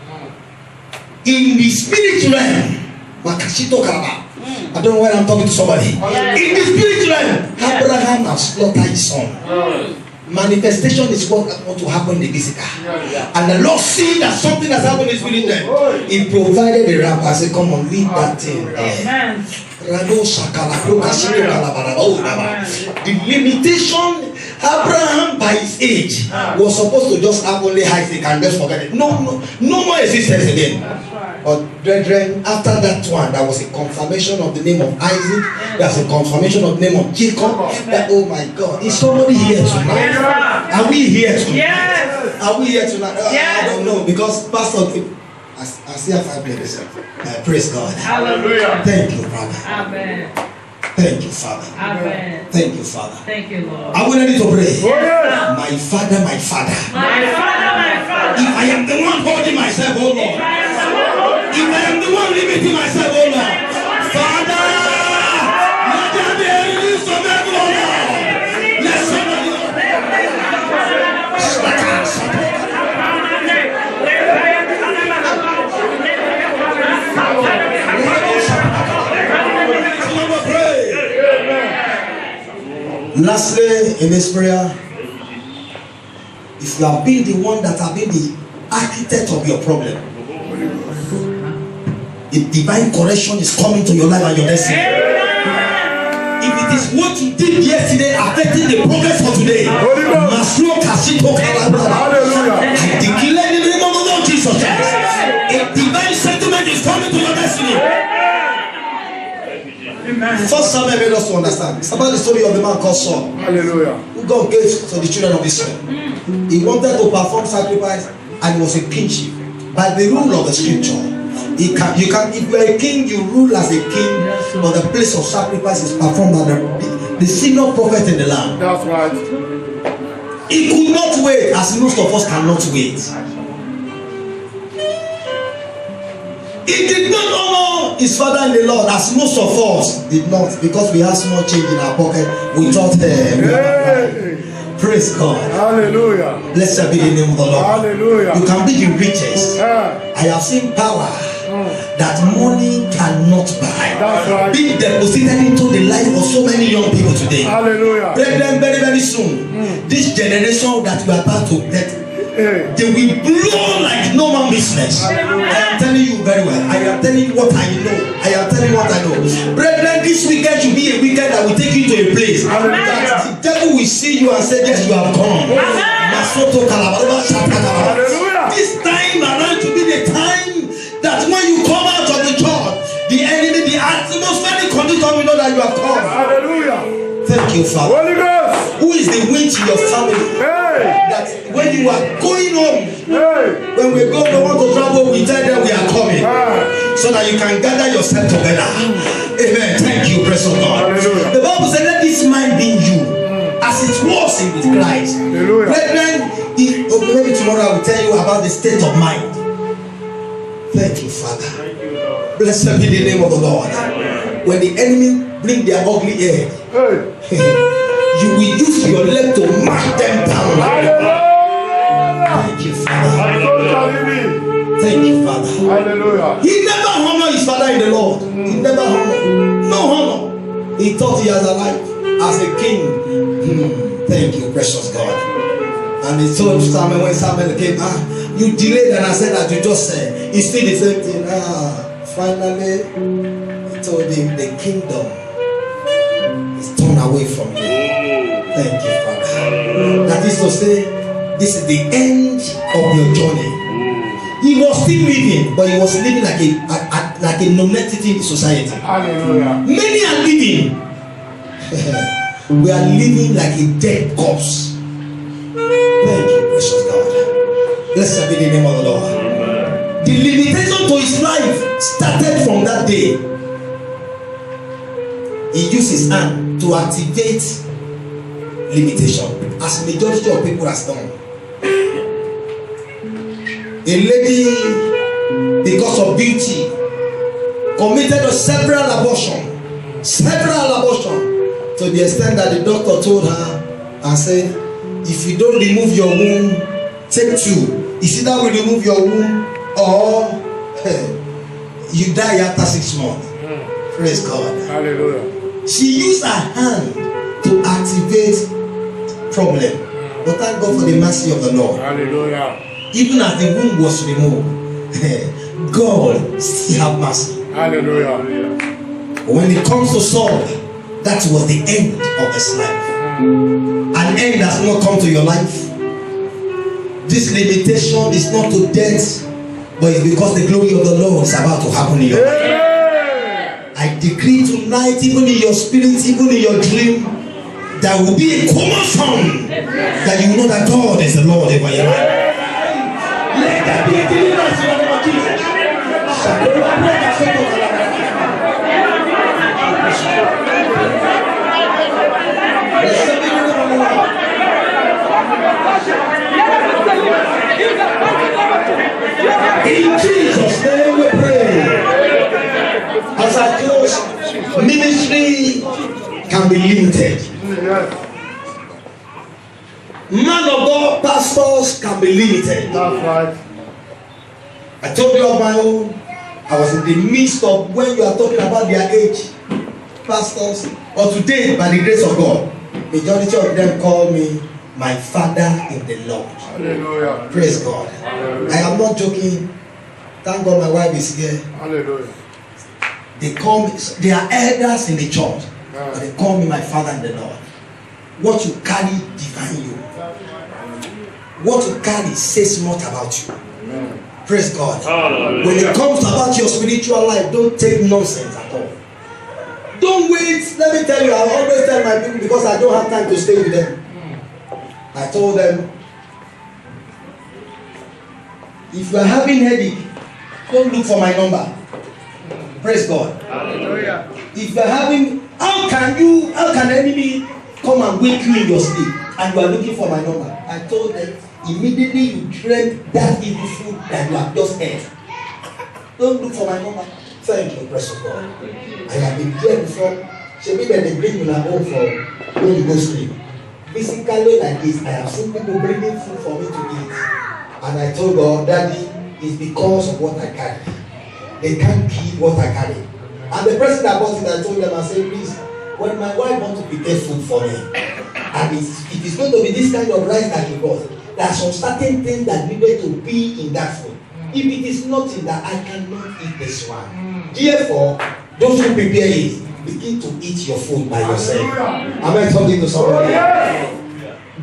In the spirit realm, Makashito Kaba. I don't know why I'm talking to somebody. In the spirit realm, Abraham has slaughtered his son. Manifestation is what want to happen in the physical. And the Lord see that something has happened is within them. He provided a ramp. I said, come on, leave that thing. Amen. The limitation, Abraham by his age was supposed to just have only Isaac and just forget it. No more existence again. But brethren, after that one, there was a confirmation of the name of Isaac. There's a confirmation of the name of Jacob. That, oh my God, is somebody here tonight? Are we here tonight? Yes. Are we here tonight? Yes. I don't know, because Pastor, I see a 5 minutes. Praise God. Hallelujah. Thank you, brother. Amen. Thank you, Father. Amen. Thank you, Father. Thank you, Lord. Are we ready to pray? Yes, sir. My Father, my Father. My Father, my Father. If I am the one holding myself, oh Lord. I am the one holding If I am the one limiting myself, oh Lord. Father, let there be a release from heaven, oh Lord. Let somebody. Lastly, in this prayer, if you have been the one that have been the architect of your problem, a divine correction is coming to your life and your destiny. If it is what you did yesterday affecting the progress of today, I declare in the name of the Lord Jesus Christ, a divine settlement is coming to your destiny. First Samuel made us to understand. It's about the story of the man called Saul. Hallelujah. Who God gave to the children of Israel. He wanted to perform sacrifice and he was a kingship. By the rule of the scripture, if you are a king, you rule as a king, but the place of sacrifice is performed by the senior prophet in the land. That's right. He could not wait, as most of us cannot wait. He did not honor his father in the Lord, as most of us did not, because we have small change in our pocket. We thought, Hey. praise God. Hallelujah. Blessed be the name of the Lord. Hallelujah. You can be the richest. Yeah. I have seen power that money cannot buy. That's right. Being deposited into the life of so many young people today. Hallelujah. Brethren, very, very soon, this generation that we are about to get, Hey. they will blow like no man business. I am telling you very well. I am telling you what I know. I am telling you what I know. Brethren, this weekend should be a weekend that will take you to a place that the devil will see you and say, yes, you have come. Hallelujah. This time around to be the time that when you come out of the church, the enemy, the atmospheric condition will know that you have come. Hallelujah. Thank you, Father. Holy Ghost. Who is the winch in your family? Hey. That when you are going home, Hey. when we go, we want to travel, we tell them we are coming, Ah. so that you can gather yourself together. Amen. Thank you, praise of God. Hallelujah. The Bible said, let this mind be in you, as it was in with Christ. Hallelujah. Brethren, maybe tomorrow I will tell you about the state of mind. Thank you, Father. Blessed be the name of the Lord. When the enemy bring their ugly head, Hey. you will use your leg to mark them down. Hallelujah. Thank you, Father. So shall it be. Thank you, Father. Hallelujah. He never honored his father in the Lord. He never honored. No honor. He thought he has a life as a king. Thank you, precious God. And he told Samuel, when Samuel came, you delayed, and I said that you just said. He still the same thing. Finally, he told him the kingdom is torn away from you. Thank you, Father. That is to say, this is the end of your journey. He was still living, but he was living like a non-entity in society. Hallelujah. Many are living. We are living like a dead corpse. Thank you, precious God. Blessed be the name of the Lord. The limitation to his life started from that day. He used his hand to activate limitation, as majority of people has done. A lady, because of beauty, committed several abortions, to the extent that the doctor told her and said, if you don't remove your womb, take 2. It's either we remove your womb or you die after 6 months. Praise God. Hallelujah. She used her hand to activate problem. But thank God for the mercy of the Lord. Hallelujah. Even as the womb was removed, God still have mercy. Hallelujah. When it comes to Saul, that was the end of his life. An end has not come to your life. This limitation is not to death, but it's because the glory of the Lord is about to happen in your life. I decree tonight, even in your spirit, even in your dream, there will be a common sound that you know that God is the Lord over your life. Let there be a deliverance in the name of Jesus. In Jesus' name we pray. As I close, ministry can be limited. Man of God, pastors can be limited. That's right. I told you of my own. I was in the midst of when you are talking about their age, pastors. But today, by the grace of God, majority of them call me my father in the Lord. Hallelujah. Praise God. Hallelujah. I am not joking. Thank God my wife is here. Hallelujah. They call me, they are elders in the church, but they call me my father in the Lord. What you carry define you. What you carry says much about you. Praise God. Hallelujah. When it comes about your spiritual life, don't take nonsense at all. Don't wait. Let me tell you, I always tell my people because I don't have time to stay with them. I told them, if you are having headache, don't look for my number. Praise God. Hallelujah. If you are having, how can enemy come and wake you in your sleep and you are looking for my number? I told them, immediately you dread that evil food that you have just ate. Don't look for my number. Thank you, praise God. I have been there before. Maybe that they bring you home for when you go sleep. Physically like this, I have seen people bringing food for me to eat. And I told God, Daddy, it's because of what I carry. They can't keep what I carry. And the person that bought it, I told them, I said, please, when my wife wants to prepare food for me, and it is going to be this kind of rice that she bought, there are some certain things that needed to be in that food. If it is not in that, I cannot eat this one. Therefore, those who prepare it, begin to eat your food by yourself. Am I talking to somebody?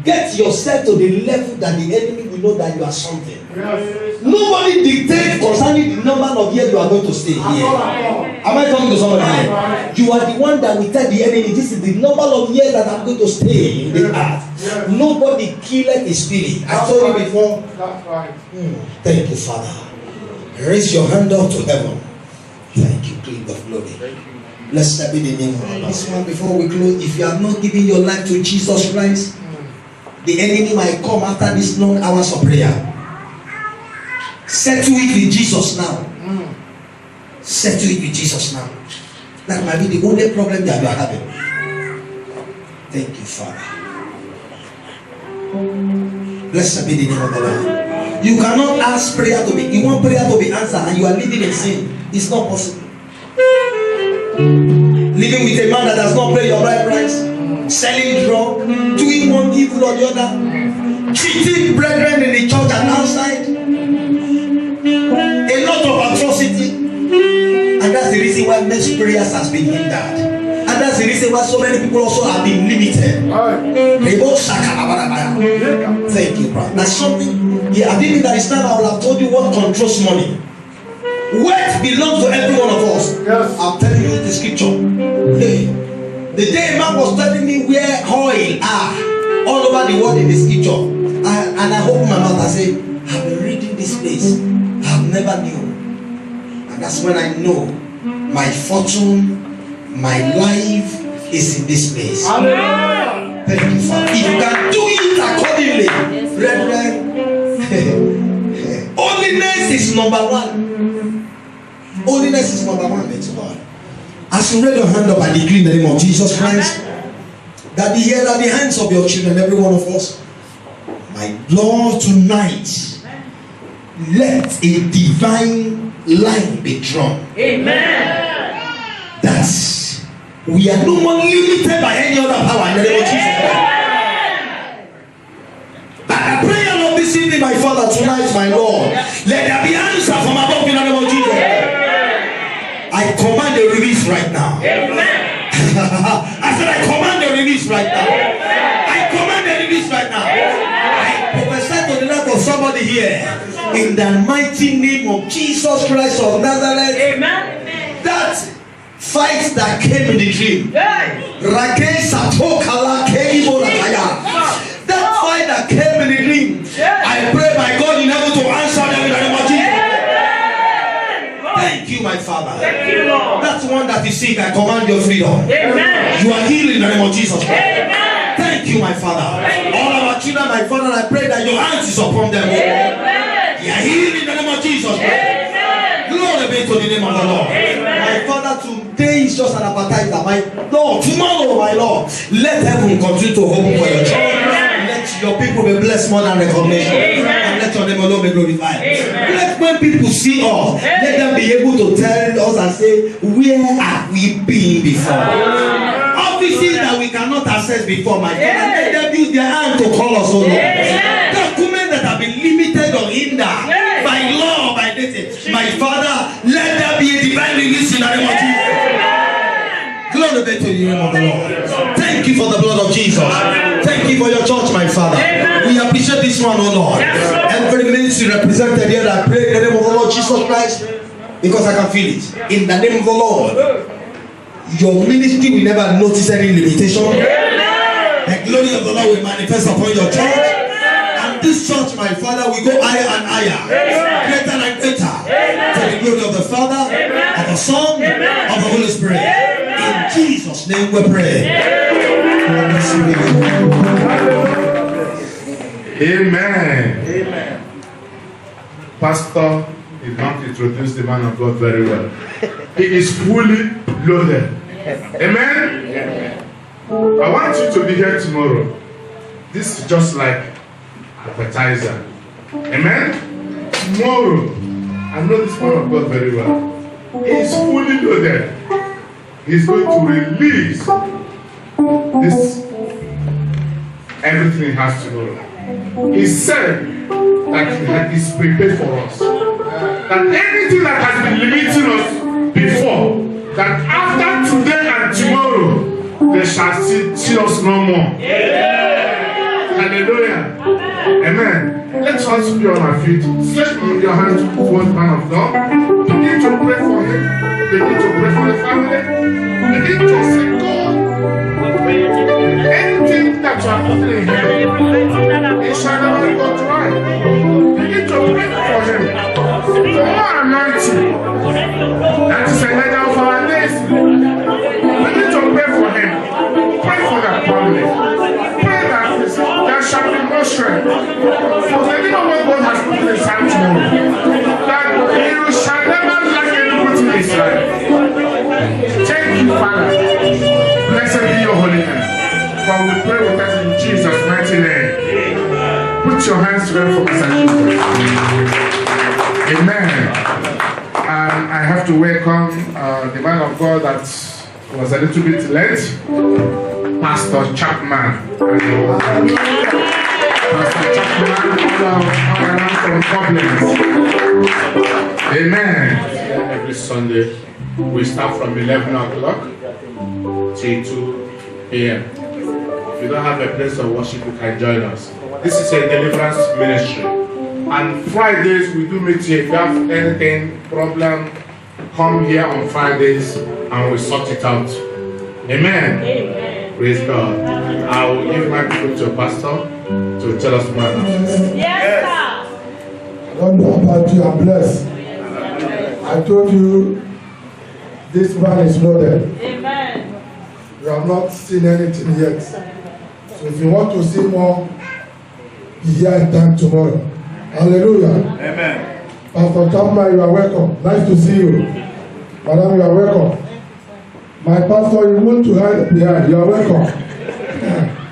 Get yourself to the level that the enemy will know that you are something. Nobody dictates concerning the number of years you are going to stay here. Am I talking to somebody here? You are the one that will tell the enemy, this is the number of years that I'm going to stay in the earth. Nobody killeth the spirit. I told you before. That's right. Thank you, Father. Raise your hand up to heaven. Thank you, King of Glory. Blessed be the name of Allah. This one before we close, if you have not given your life to Jesus Christ, the enemy might come after these long hours of prayer. Settle it with Jesus now. Settle it with Jesus now. That might be the only problem that you are having. Thank you, Father. Blessed be the name of the Lord. You cannot ask prayer to be, you want prayer to be answered and you are living in sin. It's not possible. Living with a man that does not pay your right price, selling drug, doing one evil or the other, cheating brethren in the church and outside, a lot of atrocity, and that's the reason why many prayers has been hindered, and that's the reason why so many people also have been limited. Thank you, brother. That's something. Yeah, I didn't that time I would have told you what controls money. Wealth belongs to every one of us. Yes. I'm telling you the scripture. Hey, the day a man was telling me where oil are all over the world in the scripture, and I opened my mouth and said, I've been reading this place. I've never knew. And that's when I know my fortune, my life is in this place. Hallelujah. Thank you, Father. If you can do it accordingly, brethren, holiness is number one. Holiness is number one, thank God. As you raise your hand up and decree in the name of Jesus Christ, that the here are the hands of your children, every one of us. My Lord, tonight, let a divine line be drawn. Amen. That we are no more limited by any other power in the name of Jesus Christ. Father, tonight, my Lord, let there be answer from above in the name of Jesus. I command a release right now. I said, I command a release right now. I command a release right now. I prophesy to the life of somebody here in the mighty name of Jesus Christ of Nazareth. Amen. That fight that came in the dream. That fight that came in the dream. I pray, my God, in heaven to answer them in the name of Jesus. Thank you, my Father. Thank you, Lord. That's one that is sick. I command your freedom. Amen. You are healed in the name of Jesus. Amen. Thank you, my Father. All our children, my Father, I pray that your hands is upon them. Amen. You are healed in the name of Jesus. Amen. Glory be to the name of the Lord. Amen. My Father, today is just an appetizer. My Lord, tomorrow, my Lord, let heaven continue to open for your children. Let your people be blessed more than recognition. And let your name alone be glorified. Let when people see us, let them be able to tell us and say, where have we been before? Offices that we cannot access before, my Father, let them use their hand to call us, O Lord. Documents that have been limited or hindered by law, by data, my Father, let there be a divine release in the name of Jesus. Glory be to the name of the Lord. Thank you for the blood of Jesus. Thank you for your church, my Father. We appreciate this one, oh Lord. Every ministry represented here, I pray in the name of the Lord Jesus Christ, because I can feel it. In the name of the Lord, your ministry will never notice any limitation. The glory of the Lord will manifest upon your church. And this church, my Father, will go higher and higher, greater and greater, to the glory of the Father, of the Son, of the Holy Spirit. In Jesus' name we pray. Amen. Pastor is going to introduce the man of God very well. He is fully loaded. Amen. I want you to be here tomorrow. This is just like appetizer. Amen. Tomorrow, I know this man of God very well. He is fully loaded. He's going to release this everything he has tomorrow. He said that he's prepared for us. That anything that has been limiting us before, that after today and tomorrow, they shall see us no more. Hallelujah. Amen. Let's all be on our feet. Stretch your hands towards the man of God. Begin to pray for him. Begin to pray for the family. Begin to say, God, anything that you are putting in him, it shall never go dry. Begin to pray for him. For more anointing. That is a letter of our days. Begin to pray for him. Pray for that family. Pray that there shall be no strength. For the name of what God has put in his hand tomorrow, that you shall never lack any good in his life. Thank you, Father. Blessed be your holy name. For we pray with us in Jesus' mighty name. Put your hands together for us. Amen. And I have to welcome the man of God that was a little bit late, Pastor Chapman. Pastor Chapman, from Compliments. Amen. Every Sunday, we start from 11 o'clock till 2 p.m. If you don't have a place of worship, you can join us. This is a deliverance ministry. And Fridays, we do meet here. If you have anything, problem, come here on Fridays and we sort it out. Amen. Amen. Praise God. I will give my people to a pastor to tell us more about this. Yes, sir. I don't know about you, I'm blessed. I told you this man is loaded. Amen. You have not seen anything yet. So if you want to see more, be here in time tomorrow. Hallelujah. Amen. Pastor Chapman, you are welcome. Nice to see you. Madam, you are welcome. My pastor, you want to hide behind. You are welcome.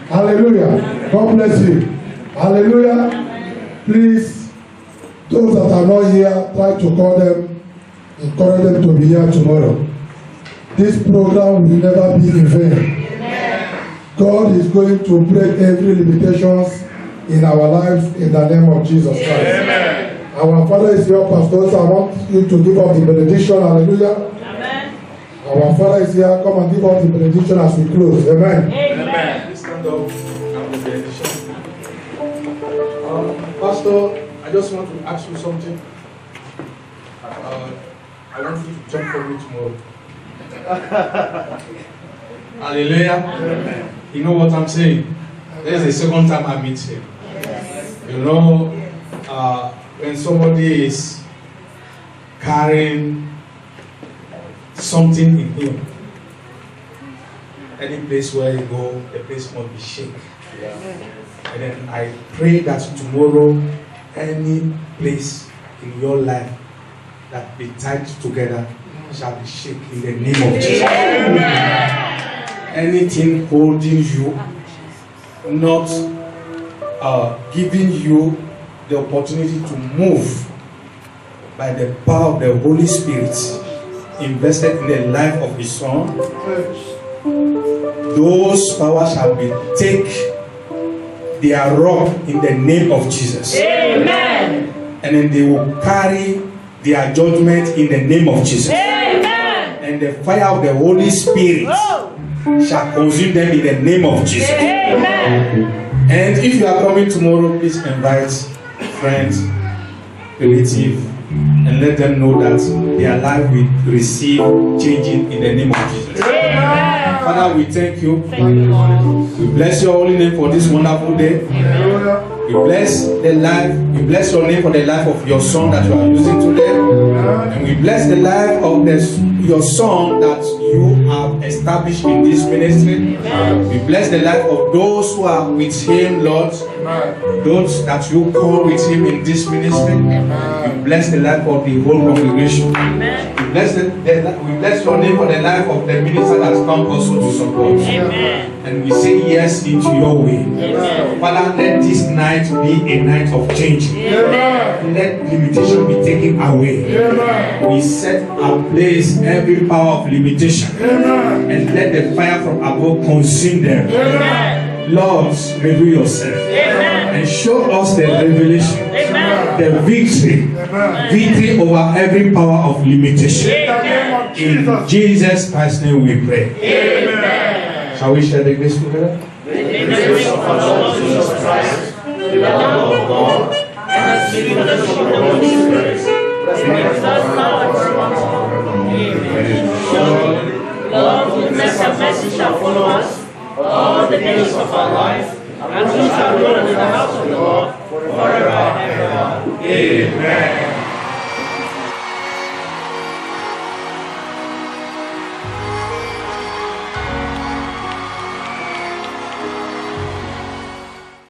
Hallelujah. God bless you. Hallelujah. Please, those that are not here, try to call them, encourage them to be here tomorrow. This program will never be in vain. God is going to break every limitations in our lives in the name of Jesus Christ. Amen. Our Father is here, Pastor, so I want you to give us the benediction. Hallelujah. Amen. Our Father is here. Come and give us the benediction as we close. Amen. Amen. Please stand up and with benediction. Pastor, I just want to ask you something. I want you to jump for me tomorrow. Hallelujah. Amen. You know what I'm saying? This is the second time I meet him. You know, when somebody is carrying something in him, any place where you go, the place must be shaken. And then I pray that tomorrow, any place in your life that be tied together shall be shaken in the name of Jesus. Anything holding you, not giving you the opportunity to move by the power of the Holy Spirit invested in the life of His Son, those powers shall be take their rock in the name of Jesus. Amen. And then they will carry their judgment in the name of Jesus. Amen. And the fire of the Holy Spirit shall consume them in the name of Jesus. Amen. And if you are coming tomorrow, please invite friends, relatives, and let them know that their life will receive changing in the name of Jesus. Amen. Father, we thank you. Thank you, Lord. We bless your holy name for this wonderful day. We bless the life, we bless your name for the life of your son that you are using today. And we bless the life of your son that you have established in this ministry. We bless the life of those who are with him, Lord. Those that you call with him in this ministry. We bless the life of the whole congregation. We bless your name for the life of the minister that has come also to support. Amen. And we say yes into your way. Amen. Father, let this night be a night of change. Amen. Let limitation be taken away. Amen. We set ablaze every power of limitation. Amen. And let the fire from above consume them. Amen. Lord, reveal yourself. Amen. And show us the revelation. Amen. The victory. Amen. Victory over every power of limitation. In the name of In Jesus. Jesus Christ's name we pray. Amen. Shall we share the grace together? In the name of our Lord Jesus Christ, the love of God, and the sweet fellowship of the Holy Spirit, rest now and forevermore. Amen. Surely, Lord, goodness and mercy shall follow us all the days of our life, and we shall dwell in the house of the Lord forever and ever. Amen.